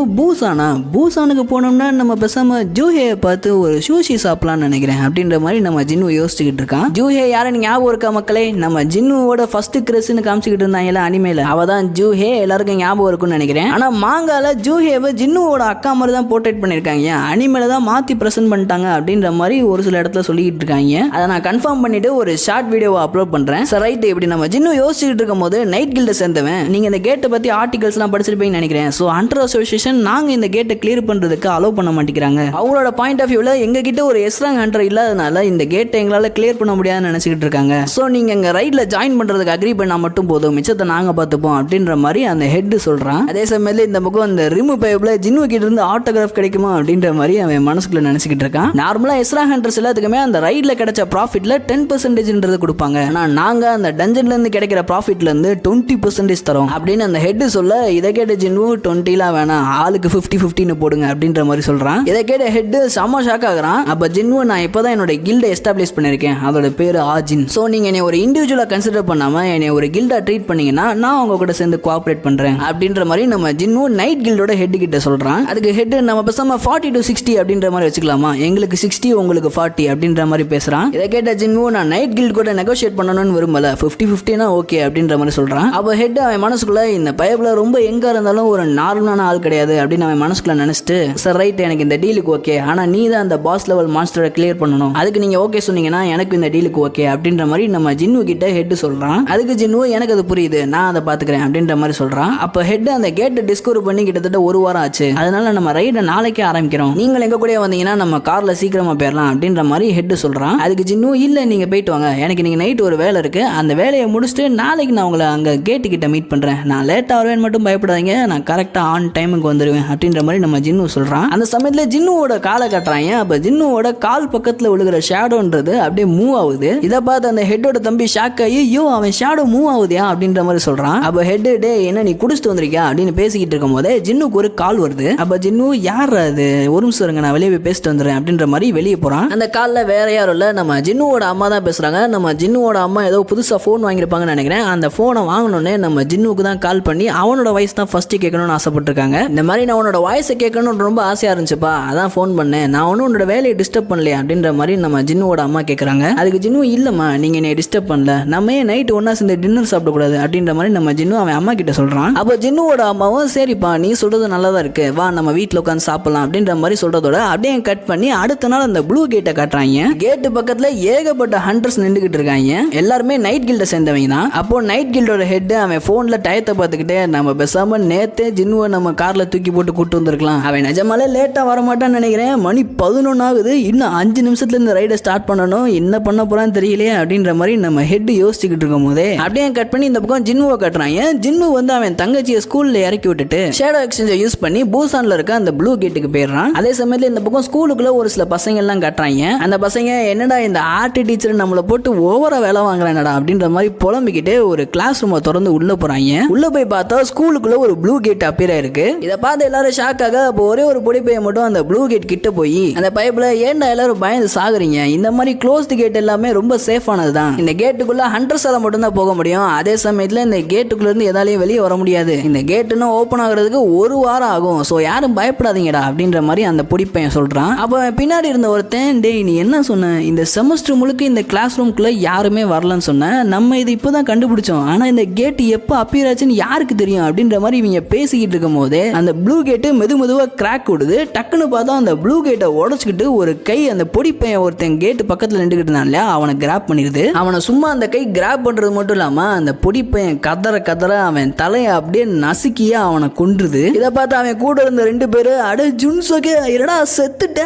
பூசானுக்கு போனோம்னா நம்ம பேசாம ஜூஹேயை பார்த்து ஒரு சூஷி சாப்பிடலாம்னு நினைக்கிறேன் அப்படின்ற மாதிரி நம்ம ஜின்ஹோ யோசிச்சுக்கிட்டு இருக்கான். ஜூஹே யாருன்னு ஞாபகம் இருக்கா மக்களே, நம்ம ஜின்ஹோவோட ஃபர்ஸ்ட் கிரஸ்ன்னு காமிச்சிக்கிட்டு இருந்தாங்கல்ல அனிமேல, அவ தான் ஜூஹே, எல்லாருக்கும் ஞாபகம் இருக்கும்னு நினைக்கிறேன். ஆனா மாங்கால ஜூஹேவை ஜின்ஹோவோட அக்கா மாதிரி தான் போர்ட்ரேட் பண்ணிருக்காங்க, அனிமேல தான் மாத்தி பிரசன்ட் பண்ணிட்டாங்க அப்படின்ற மாதிரி ஒரு சில இடத்துல சொல்லிட்டு இருக்காங்க. அதை நான் கன்ஃபார்ம் பண்ணிட்டு ஒரு ஷார்ட் வீடியோவை அப்லோட் பண்றேன். சரி ரைட், இப்படி நம்ம ஜின்ஹோ யோசிச்சுட்டு இருக்கும் போது நைட் கில்ட சேர்ந்தவன், நீங்க இந்த கேட்டை பத்தி ஆர்டிகல்ஸ் எல்லாம் படிச்சிருப்பீங்கன்னு நினைக்கிறேன். சோ ஹண்டர் அசோசியேஷன் நாங்க இந்த கேட்டை கிளியர் பண்றதுக்கு அலோவ் பண்ண மாட்டேங்கிறாங்க, அவங்களோட பாயிண்ட் ஆஃப் வியூல எங்க கிட்ட ஒரு எஸ் ரேங்க் ஹண்டர் இல்லாதனால இந்த கேட்டை எங்களால கிளியர் பண்ண முடியாதுன்னு நினைச்சிட்டு இருக்காங்க. சோ நீங்க எங்க ரைட்ல ஜாயின் பண்றதுக்கு அக்ரி பண்ணா மட்டும் போதும், மிச்சத்தை நாங்க பார்த்துப்போம் அப்படின்ற மாதிரி அந்த ஹெட் சொல்றான். அதே சமயத்துல இந்த பக்கம் அந்த ரிமு பைப்ல ஜின்ஹோ கிட்ட இருந்து ஆட்டோகிராஃப் கிடைக்குமா அப்படின்ற மாதிரி அவன் மனசுக்குள்ள நினைச்சிட்டு இருக்கான். நார்மலா எஸ் ரேங்க் ஹண்டர்ஸ் எல்லாத்துக்குமே அந்த ரைட்ல கிடைச்ச ப்ராஃபிட்ல 10% கொடுப்பாங்க, ஆனா நாங்க அந்த டஞ்சன்ல இருந்து கிடைக்கிற ப்ராஃபிட்ல இருந்து 20% தரோம் அப்படின்னு அந்த ஹெட் சொல்ல, இதை கேட்ட ஜின்ஹோ 20லாம் வேணாம், ஆளுக்கு 50-50 போடுங்க அப்படின்ற மாதிரி சொல்றான். இதை கேட்ட ஹெட் செம்ம ஷாக் ஆகுறான். அப்ப ஜின்ஹோ நான் இப்பதான் என்னோட கில்டை எஸ்டாப்ளிஷ் பண்ணிருக்கேன், அதோட பேரு ஆஜின். சோ நீங்க என்னை ஒரு இண்டிவிஜுவலா கன்சிடர் பண்ணாம என்னை ஒரு கில்டா ட்ரீட் பண்ணீங்கன்னா நான் உங்க கூட சேர்ந்து கோஆபரேட் பண்றேன் அப்படின்ற மாதிரி நம்ம ஜின்ஹோ நைட் கில்டோட ஹெட் கிட்ட சொல்றான். அதுக்கு ஹெட் நம்ம பேசாம 40-60 அப்படின்ற மாதிரி வச்சுக்கலாமா, எங்களுக்கு 60 உங்களுக்கு 40 அப்படின்ற மாதிரி பேசுறான். இதை கேட்ட ஜின்ஹோ நான் நைட் கில்ட் கூட நெகோஷியேட் பண்ணணும்னு விரும்பல, 50-50னா ஓகே அப்படின்ற மாதிரி சொல்றான். அப்போ ஹெட் அவன் மனசுக்குள்ள இந்த பயப்ல ரொம்ப எங்க இருந்தாலும் ஒரு நார்மலான ஆள் கிடையாது அப்படின்னு அவன் மனசுக்குள்ள நினைச்சிட்டு, சார் ரைட் எனக்கு இந்த டீலுக்கு ஓகே, ஆனா நீ தான் அந்த பாஸ் லெவல் மான்ஸ்டரை கிளியர் பண்ணணும், அதுக்கு நீங்க ஓகே சொன்னீங்கன்னா எனக்கு இந்த டீலுக்கு ஓகே அப்படின்னு அப்படின்ற மாதிரி நம்ம ஜின்னு கிட்ட ஹெட் சொல்றான். அதுக்கு ஜின்னு எனக்கு அது புரியுது, நான் அதை பாத்துக்கிறேன் அப்படின்ற மாதிரி சொல்றான். அப்ப ஹெட் அந்த கேட்டை டிஸ்கவர் பண்ணி கிட்டத்தட்ட ஒரு வாரம் ஆச்சு, அதனால நம்ம ரைடை நாளைக்கே ஆரம்பிக்கிறோம், நீங்கள் எங்க கூட வந்தீங்கன்னா நம்ம கார்ல சீக்கிரமா போயிடலாம் அப்படின்ற மாதிரி ஹெட் சொல்றான். அதுக்கு ஜின்னு இல்ல நீங்க போயிட்டு வாங்க, எனக்கு நீங்க நைட் ஒரு வேலை இருக்கு, அந்த வேலையை முடிச்சுட்டு நாளைக்கு நான் உங்களை அங்க கேட்டு கிட்ட மீட் பண்றேன், நான் லேட்டா வருவேன் மட்டும் பயப்படாதீங்க, நான் கரெக்டா ஆன் டைமுக்கு வந்துடுவேன் அப்படின்ற மாதிரி நம்ம ஜின்னு சொல்றான். அந்த சமயத்துல ஜின்னுவோட காலை கட்டுறாங்க. அப்ப ஜின்னுவோட கால் பக்கத்துல விழுகிற ஷேடோன்றது அப்படியே மூவ் ஆகுது. இதை பார்த்து அந்த ஹெட்டோட தம்பி ஷாக் ஆகி ஐயோ அவன் ஷேடோ மூவ் ஆகுதியா அப்படின்ற மாதிரி சொல்றான். அப்ப ஹெட் டே என்ன நீ குடிச்சிட்டு வந்திருக்கியா அப்படின்னு பேசிக்கிட்டு இருக்கும் போதே ஜின்னுக்கு ஒரு கால் வருது. அப்ப ஜின்னு யார் அது, ஒரு நிமிஷம் இருங்க நான் வெளியே போய் பேசிட்டு வந்துடுறேன் அப்படின்ற மாதிரி வெளியே போறான். அந்த கால்ல வேற யாரும் இல்ல, நம்ம ஜின்னுவோட அம்மா தான் பேசுறாங்க. நம்ம ஜின்னுவோட அம்மா ஏதோ புதுசா போன் வாங்கியிருப்பாங்கன்னு நினைக்கிறேன். அந்த போனை வாங்கணும்னே நம்ம ஜின்னுக்கு தான் கால் பண்ணி அவனோட வாய்ஸ் தான் ஃபர்ஸ்ட் கேட்கணும்னு ஆசைப்பட்டிருக்காங்க. இந்த மாதிரி நான் உன்னோட வாய்ஸை கேட்கணும்னு ரொம்ப ஆசையா இருந்துச்சுப்பா, அதான் ஃபோன் பண்ணேன், நான் ஒன்னும் உன்னோட வேலையை டிஸ்டர்ப் பண்ணலையா அப்படின்ற மாதிரி நம்ம ஜின்னுவோட அம்மா கேட்கறாங்க. அதுக்கு ஜின்னு இல்லம்மா நீங்க என்னை டிஸ்டர்ப் பண்ணல, நம்ம ஏன் நைட் ஒன்னா சேர்ந்து டின்னர் சாப்பிடக்கூடாது அப்படின்ற மாதிரி நம்ம ஜின்னு அவன் அம்மா கிட்ட சொல்றான். அப்போ ஜின்னுவோட அம்மாவும் சரிப்பா நீ சொல்றது நல்லதா இருக்கு, வா நம்ம வீட்டில் உட்காந்து சாப்பிடலாம் அப்படின்ற மாதிரி சொல்றதோட அப்படியே கட் பண்ணி அடுத்த நாள் அந்த ப்ளூ கேட்டை காட்டுறாங்க. கேட்டு பக்கத்துல ஏகப்பட்ட ஹண்டர்ஸ் நின்றுகிட்டு இருக்காங்க, எல்லாருமே நைட் கில்ட சேர்ந்தவங்க தான். அப்போ நைட் கில்டோட ஹெட் அவன் போன்ல டயத்தை பார்த்துக்கிட்டே நம்ம பேசாம நேத்தே ஜின்னுவை நம்ம கார்ல தூக்கி போட்டு கூட்டு வந்திருக்கலாம், அவன் நிஜமாலே லேட்டா வரமாட்டான்னு நினைக்கிறேன், மணி 11 ஆகுது, இன்னும் 5 நிமிஷத்துல இந்த ரைடை ஸ்டார்ட் பண்ணணும், என்ன பண்ண போறான்னு தெரியலையே அப்படின்ற மாதிரி நம்ம ஹெட் யோசிச்சுக்கிட்டு இருக்கும் போதே அப்படியே கட் பண்ணி இந்த பக்கம் ஜின்னுவை காட்டுறாங்க. ஜின்னு வந்து அவன் தங்கச்சியை ஸ்கூல்ல இறக்கி விட்டுட்டு ஷேடோ எக்ஸ்சேஞ்சை யூஸ் பண்ணி பூசான்ல இருக்க அந்த ப்ளூ கேட்டுக்கு போயிடுறான். அதே சமயத்துல இந்த பக்கம் ஸ்கூலுக்குள்ள ஒரு சில பசங்க எல்லாம் காட்டுறாங்க. அந்த பசங்க என்னடா இந்த ஆர்ட் டீச்சர் நம்மளை போட்டு ஓவரா வேலை வாங்குறானடா அப்படின்ற மாதிரி புலம்பிக்கிட்டு ஒரு கிளாஸ் ரூமை திறந்து உள்ள போறாங்க. உள்ள போய் பார்த்தா ஸ்கூலுக்குள்ள ஒரு ப்ளூ கேட் அப்பியர் ஆயிருக்கு. இதை பார்த்து எல்லாரும் ஷாக் ஆக அப்போ ஒரே ஒரு பொடி பையன் மட்டும் அந்த ப்ளூ கேட் கிட்ட போய் அந்த பைப்ல ஏன்டா எல்லாரும் பயந்து சாகுறீங்க, இந்த மாதிரி க்ளோஸ்டு கேட் எல்லாமே ரொம்ப சேஃபானது தான், இந்த கேட்டுக்குள்ள ஹண்டர்ஸால மட்டும் தான் போக முடியும், அதே சமயத்துல இந்த கேட்டுக்குள்ள இருந்து எதாலையும் வெளியே வர முடியாது, இந்த கேட்டுன்னு ஓப்பன் ஆகுறதுக்கு 1 வாரம் ஆகும், ஸோ யாரும் பயப்படாதீங்கடா அப்படின்ற மாதிரி அந்த பொடி பையன் சொல்றான். அப்போ பின்னாடி இருந்த ஒருத்தன் டேய் நீ என்ன சொன்ன, இந்த செமஸ்டர் முழுக்க இந்த கிளாஸ் ரூம்குள்ள யாருமே வரலன்னு சொன்ன, நம்ம இது இப்போதான் கண்டுபிடிச்சோம், ஆனா இந்த கேட் எப்போ அப்பியர் ஆச்சுன்னு யாருக்கு தெரியும் அப்படின்ற மாதிரி இவங்க பேசிக்கிட்டு இருக்கும் போதே அந்த ப்ளூ கேட்டு மெதுவா கிராக் விடுது. டக்குன்னு பார்த்தா அந்த ப்ளூ கேட்டை உடச்சிக்கிட்டு ஒரு கை அந்த பொடி பையன் ஒருத்தன் கேட்டு பக்கத்துல நின்றுகிட்டு இருந்தான் இல்லையா அவனை கிராப் பண்ணிடுது. அவனை சும்மா அந்த கை கிராப் பண்றது மட்டும் இல்லாம அந்த பொடி பையன் கதற அவன் தலையை அப்படியே நசுக்கிய அவனை கொன்றுது. இதை பார்த்து அவன் கூட இருந்த 2 பேரு அட ஜுன்சோகே என்னடா செத்துட்ட,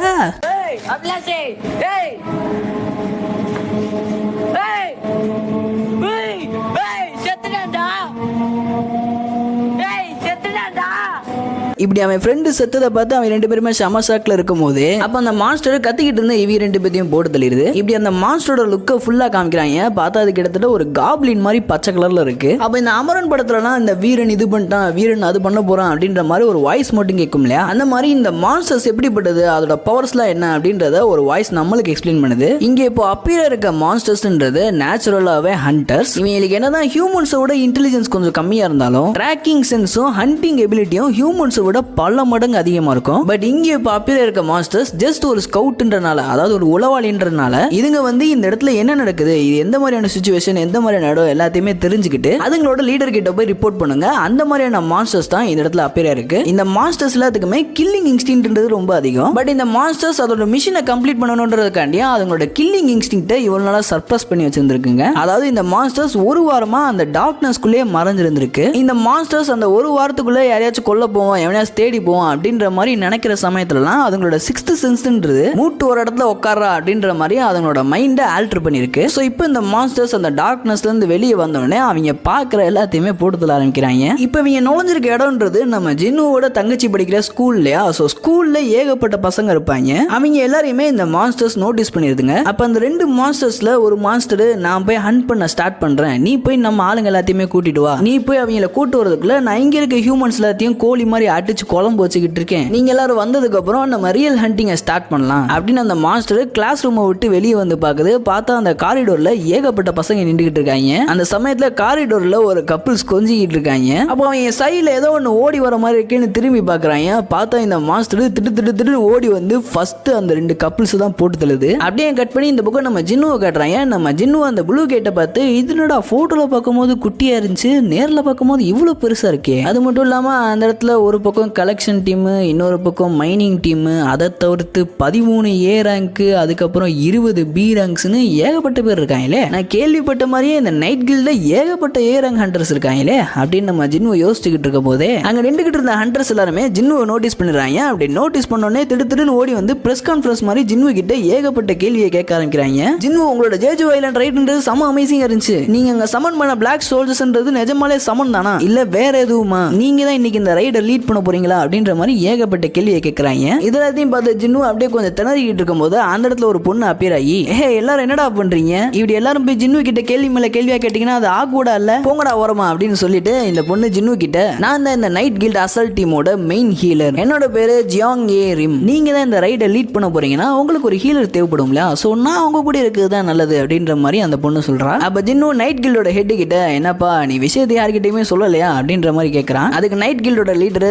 இப்படி அவன் ஃப்ரெண்டு செத்ததை பார்த்து அவன் 2 பேருமே செம ஷாக்ல இருக்கும் போது அப்ப அந்த மாஸ்டர் கத்திக்கிட்டு இருந்த இவங்க 2 பேத்தையும் போட்டு தள்ளிடுது. இப்படி அந்த மாஸ்டரோட லுக்கை ஃபுல்லா காமிக்கிறாங்க. பார்த்தா அது கிட்டத்தட்ட ஒரு காப்ளின் மாதிரி பச்சை கலர்ல இருக்கு. அப்ப இந்த அமரன் படத்துலலாம் இந்த வீரன் இது பண்ணிட்டான் வீரன் அது பண்ண போறான் அப்படின்ற மாதிரி ஒரு வாய்ஸ் மட்டும் கேட்கும் இல்லையா, அந்த மாதிரி இந்த மான்ஸ்டர்ஸ் எப்படிப்பட்டது அதோட பவர்ஸ்லாம் என்ன அப்படின்றத ஒரு வாய்ஸ் நம்மளுக்கு எக்ஸ்பிளைன் பண்ணுது. இங்க இப்போ அப்பியர் இருக்க மான்ஸ்டர்ஸ்ன்றது நேச்சுரலாவே ஹண்டர்ஸ். இவங்களுக்கு என்னதான் ஹியூமன்ஸோட இன்டெலிஜென்ஸ் கொஞ்சம் கம்மியா இருந்தாலும் ட்ராக்கிங் சென்ஸும் ஹண்டிங் எபிலிட்டியும் ஹியூமன்ஸோட பல மடங்கு அதிகமா இருக்கும். பட் இங்க இப்ப அப்பியர் இருக்க மாஸ்டர்ஸ் ஜஸ்ட் ஒரு ஸ்கவுட்ன்றனால அதாவது ஒரு உளவாளின்றனால இதுங்க வந்து இந்த இடத்துல என்ன நடக்குது, இது எந்த மாதிரியான சிச்சுவேஷன் எந்த மாதிரியான இடம் எல்லாத்தையுமே தெரிஞ்சுக்கிட்டு அதுங்களோட லீடர் கிட்ட போய் ரிப்போர்ட் பண்ணுங்க. அந்த மாதிரியான மாஸ்டர்ஸ் தான் இந்த இடத்துல அப்பியர் இருக்கு. இந்த மாஸ்டர்ஸ் எல்லாத்துக்குமே கில்லிங் இன்ஸ்டிங்க்ட்ன்றது ரொம்ப அதிகம். பட் இந்த மாஸ்டர்ஸ் அதோட மிஷனை கம்ப்ளீட் பண்ணணும்ன்றதுக்காண்டி அவங்களோட கில்லிங் இன்ஸ்டிங்க்ட்டை இவ்வளவு நாளா சர்ப்ரஸ் பண்ணி வச்சிருந்திருக்குங்க. அதாவது இந்த மாஸ்டர்ஸ் 1 வாரமா அந்த டார்க்னஸ்குள்ளே மறைஞ்சிருந்திருக்கு. இந்த மாஸ்டர்ஸ் அந்த 1 வாரத்துக்குள்ள யாரையாச்சும் கொல்ல போவோம் தேடி போவோம் அப்படின்ற மாதிரி நினைக்கிற சமயத்துலலாம் அதுங்களோட 6th சென்ஸ்ன்றது மூட்டு ஒரு இடத்துல உட்காரா அப்படின்ற மாதிரி அதனோட மைண்டை ஆல்டர் பண்ணிருக்கு. ஸோ இப்போ இந்த மாஸ்டர்ஸ் அந்த டார்க்னஸ்ல இருந்து வெளியே வந்தோடனே அவங்க பார்க்குற எல்லாத்தையுமே போட்டு தள்ள ஆரம்பிக்கிறாங்க. இப்போ இவங்க நுழைஞ்சிருக்க இடம்ன்றது நம்ம ஜின்னுவோட தங்கச்சி படிக்கிற ஸ்கூல் இல்லையா, ஸோ ஸ்கூல்ல ஏகப்பட்ட பசங்க இருப்பாங்க. அவங்க எல்லாரையுமே இந்த மாஸ்டர்ஸ் நோட்டீஸ் பண்ணிருதுங்க. அப்போ அந்த 2 மாஸ்டர்ஸ்ல ஒரு மாஸ்டர் நான் போய் ஹண்ட் பண்ண ஸ்டார்ட் பண்றேன், நீ போய் நம்ம ஆளுங்க எல்லாத்தையுமே கூட்டிட்டு வா, நீ போய் அவங்கள கூட்டு வரதுக்குள்ள நான் இங்க இருக்க ஹியூமன்ஸ் எல்லாத்தையும் கோழி மாதிரி அடிச்சு குழம்பு வச்சுக்கிட்டு இருக்கேன், நீங்க எல்லாரும் வந்ததுக்கு அப்புறம் நம்ம ரியல் ஹண்டிங்கை ஸ்டார்ட் பண்ணலாம் அப்படின்னு அந்த மாஸ்டர் கிளாஸ் ரூமை விட்டு வெளியே வந்து பாக்குது. பார்த்தா அந்த காரிடோர்ல ஏகப்பட்ட பசங்க நின்றுகிட்டு இருக்காங்க. அந்த சமயத்துல காரிடோர்ல ஒரு கப்பிள்ஸ் கொஞ்சிக்கிட்டு இருக்காங்க. அப்போ அவங்க சைடுல ஏதோ ஒன்று ஓடி வர மாதிரி இருக்குன்னு திரும்பி பாக்குறாங்க. பார்த்தா இந்த மாஸ்டர் திட்டு ஓடி வந்து ஃபர்ஸ்ட் அந்த 2 கப்பிள்ஸ் தான் போட்டு தள்ளுது. அப்படியே கட் பண்ணி இந்த பக்கம் நம்ம ஜின்னுவை காட்டுறாங்க. நம்ம ஜின்னு அந்த ப்ளூ கேட்டை பார்த்து இதுனடா போட்டோல பார்க்கும்போது குட்டியா இருந்துச்சு, நேரில் பார்க்கும்போது இவ்வளவு பெருசா இருக்கே, அது மட்டும் இல்லாம அந்த இடத்துல ஒரு பக்கம் பக்கம் கலெக்ஷன் டீமு, இன்னொரு பக்கம் மைனிங் டீமு, அதை தவிர்த்து 13 A ரேங்க்கு, அதுக்கப்புறம் 20 B ரேங்க்ஸ்னு ஏகப்பட்ட பேர் இருக்காங்களே. நான் கேள்விப்பட்ட மாதிரியே இந்த நைட் கில்ட்ல ஏகப்பட்ட A ரேங்க் ஹண்டர்ஸ் இருக்காங்களே அப்படின்னு நம்ம ஜின்னுவை யோசிச்சுக்கிட்டு இருக்க போதே அங்க நின்றுகிட்டு இருந்த ஹண்டர்ஸ் எல்லாருமே ஜின்னுவை நோட்டீஸ் பண்ணிடுறாங்க. அப்படி நோட்டீஸ் பண்ணோடனே திடுன்னு ஓடி வந்து பிரஸ் கான்ஃபரன்ஸ் மாதிரி ஜின்னு கிட்ட ஏகப்பட்ட கேள்வியை கேட்க ஆரம்பிக்கிறாங்க. ஜின்னு, உங்களோட ஜேஜு ஐலாண்ட் ரைட்ன்றது செம அமேசிங்கா இருந்துச்சு. நீங்க அங்க சமன் பண்ண பிளாக் சோல்ஜர்ஸ்ன்றது நிஜமாலே சமன் தானா இல்ல வேற எதுவுமா? நீங்க தான் இன்னைக்கு இந்த ரைடை லீட் பண்ண போறீங்களா அப்படின்ற மாதிரி ஏகப்பட்ட கேள்வியை கேட்கறாங்க. இதெல்லாத்தையும் பார்த்து ஜின்னு அப்படியே கொஞ்சம் திணறிக்கிட்டு இருக்கும்போது அந்த இடத்துல ஒரு பொண்ணு அப்பியர் ஆகி, எல்லாரும் என்னடா பண்றீங்க? இப்படி எல்லாரும் போய் ஜின்னு கிட்ட கேள்வி மேல கேள்வியா கேட்டீங்கன்னா அது ஆக்கூடா இல்ல, போங்கடா ஓரமா அப்படின்னு சொல்லிட்டு இந்த பொண்ணு ஜின்னு கிட்ட, நான் தான் இந்த நைட் கில்ட் அசல்ட் டீமோட மெயின் ஹீலர், என்னோட பேரு ஜியாங் ஏ ரிம், நீங்க தான் இந்த ரைடை லீட் பண்ண போறீங்கன்னா உங்களுக்கு ஒரு ஹீலர் தேவைப்படும் இல்லையா, சோ நான் அவங்க கூட இருக்குதான் நல்லது அப்படின்ற மாதிரி அந்த பொண்ணு சொல்றா. அப்ப ஜின்னு நைட் கில்டோட ஹெட் கிட்ட, என்னப்பா நீ விஷயத்தை யார்கிட்டயுமே சொல்லலையா அப்படின்ற மாதிரி கேட்கறான். அதுக்கு நைட் கில்டோட லீடர்,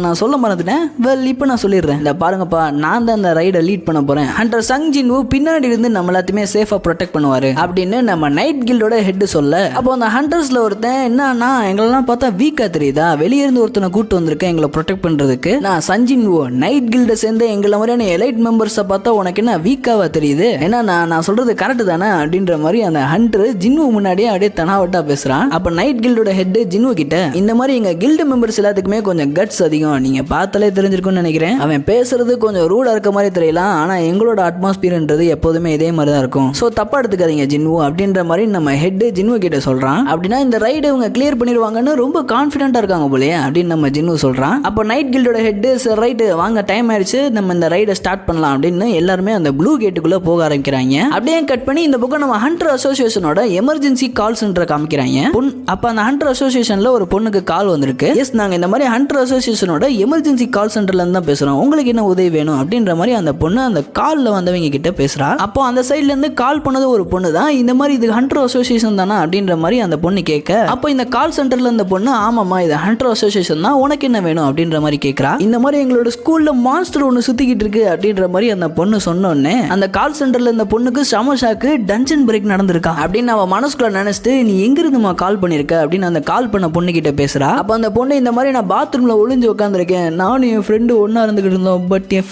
நான் சொல்ல மறந்துட்டேன், வெல் இப்போ நான் சொல்லிடுறேன், இந்த பாருங்கப்பா நான் தான் இந்த ரைடை லீட் பண்ண போறேன், ஹண்டர் சங் ஜின்னு பின்னாடி இருந்து நம்ம எல்லாத்தையுமே சேஃபா ப்ரொடெக்ட் பண்ணுவாரு அப்படின்னு நம்ம நைட் கில்டோட ஹெட் சொல்ல, அப்போ அந்த ஹண்டர்ஸ்ல ஒருத்தன், என்னன்னா எங்களெல்லாம் பார்த்தா வீக்கா தெரியுதா, வெளியே இருந்து ஒருத்தனை கூட்டு வந்திருக்கேன் எங்களை ப்ரொடெக்ட் பண்றதுக்கு, நான் சஞ்சின் ஓ நைட் கில்ட சேர்ந்து எங்களை மாதிரியான எலைட் மெம்பர்ஸை பார்த்தா உனக்கு என்ன வீக்காவா தெரியுது, ஏன்னா நான் சொல்றது கரெக்ட் தானே அப்படின்ற மாதிரி அந்த ஹண்டர் ஜின்னு முன்னாடியே அப்படியே தனாவட்டா பேசுறான். அப்ப நைட் கில்டோட ஹெட் ஜின்னு கிட்ட, இந்த மாதிரி எங்க கில்டு மெம்பர்ஸ் எல்லாத்துக்குமே கொஞ்சம் கட்ஸ் அதிகம், நீங்க பார்த்தாலே தெரிஞ்சிருக்கும்னு நினைக்கிறேன், அவன் பேசுறது கொஞ்சம் ரூடா இருக்க மாதிரி தெரியலாம், ஆனா எங்களோட அட்மாஸ்பியர்ன்றது எப்போதுமே இதே மாதிரி தான் இருக்கும், சோ தப்பா எடுத்துக்காதீங்க ஜின்னு அப்படின்ற மாதிரி நம்ம ஹெட் ஜின்னு கிட்ட சொல்றான். அப்படின்னா இந்த ரைடை இவங்க கிளியர் பண்ணிடுவாங்கன்னு ரொம்ப கான்ஃபிடென்ட்டா இருக்காங்க போலயே அப்படின்னு நம்ம ஜின்னு சொல்றான். அப்போ நைட் கில்டோட ஹெட், சரி ரைட் வாங்க டைம் ஆயிடுச்சு நம்ம இந்த ரைடை ஸ்டார்ட் பண்ணலாம் அப்படின்னு எல்லாருமே அந்த ப்ளூ கேட்டுக்குள்ள போக ஆரம்பிக்கிறாங்க. அப்படியே கட் பண்ணி இந்த பக்கம் நம்ம ஹண்டர் அசோசியேஷனோட எமர்ஜென்சி கால் சென்டரை காமிக்கிறாங்க. அப்ப அந்த ஹண்டர் அசோசியேஷன்ல ஒரு பொண்ணுக்கு கால் வந்திருக்கு. எஸ், நாங்க இந்த மாதிரி ஹண்டர் அசோசியேஷனோட எமர்ஜென்சி கால் சென்டர்ல இருந்து தான் பேசுறோம், உங்களுக்கு என்ன உதவி வேணும் அப்படின்ற மாதிரி அந்த பொண்ணு அந்த கால்ல வந்தவங்க கிட்ட பேசுறா. அப்போ அந்த சைட்ல இருந்து கால் பண்ணது ஒரு பொண்ணு தான், இந்த மாதிரி இது ஹண்டர் அசோசியேஷன் தானா அப்படின்ற மாதிரி அந்த பொண்ணு கேட்க, அப்போ இந்த கால் சென்டர்ல இருந்த பொண்ணு, ஆமாமா இது ஹண்டர் அசோசியேஷன் தான், உனக்கு என்ன வேணும் அப்படின்ற மாதிரி கேட்கறா. இந்த மாதிரி எங்களோட ஸ்கூல்ல மான்ஸ்டர் ஒன்று சுத்திக்கிட்டு இருக்கு அப்படின்ற மாதிரி அந்த பொண்ணு சொன்னோடனே அந்த கால் சென்டர்ல இந்த பொண்ணுக்கு செம ஷாக்கு, டஞ்சன் பிரேக் நடந்திருக்கா அப்படின்னு அவ மனசுக்குள்ள நினைச்சிட்டு, நீ எங்க இருந்துமா கால் பண்ணிருக்க அப்படின்னு அந்த கால் பண்ண பொண்ணு கிட்ட பேசுறா. அப்ப அந்த பொண்ணு, இந்த மாதிரி நான் பாத்ரூம்ல ஒளிஞ்சு உட்காந்துருக்கேன், நானும் என் ஃப்ரெண்டு ஒன்னா இருந்துகிட்டு இருந்தோம், பட் என்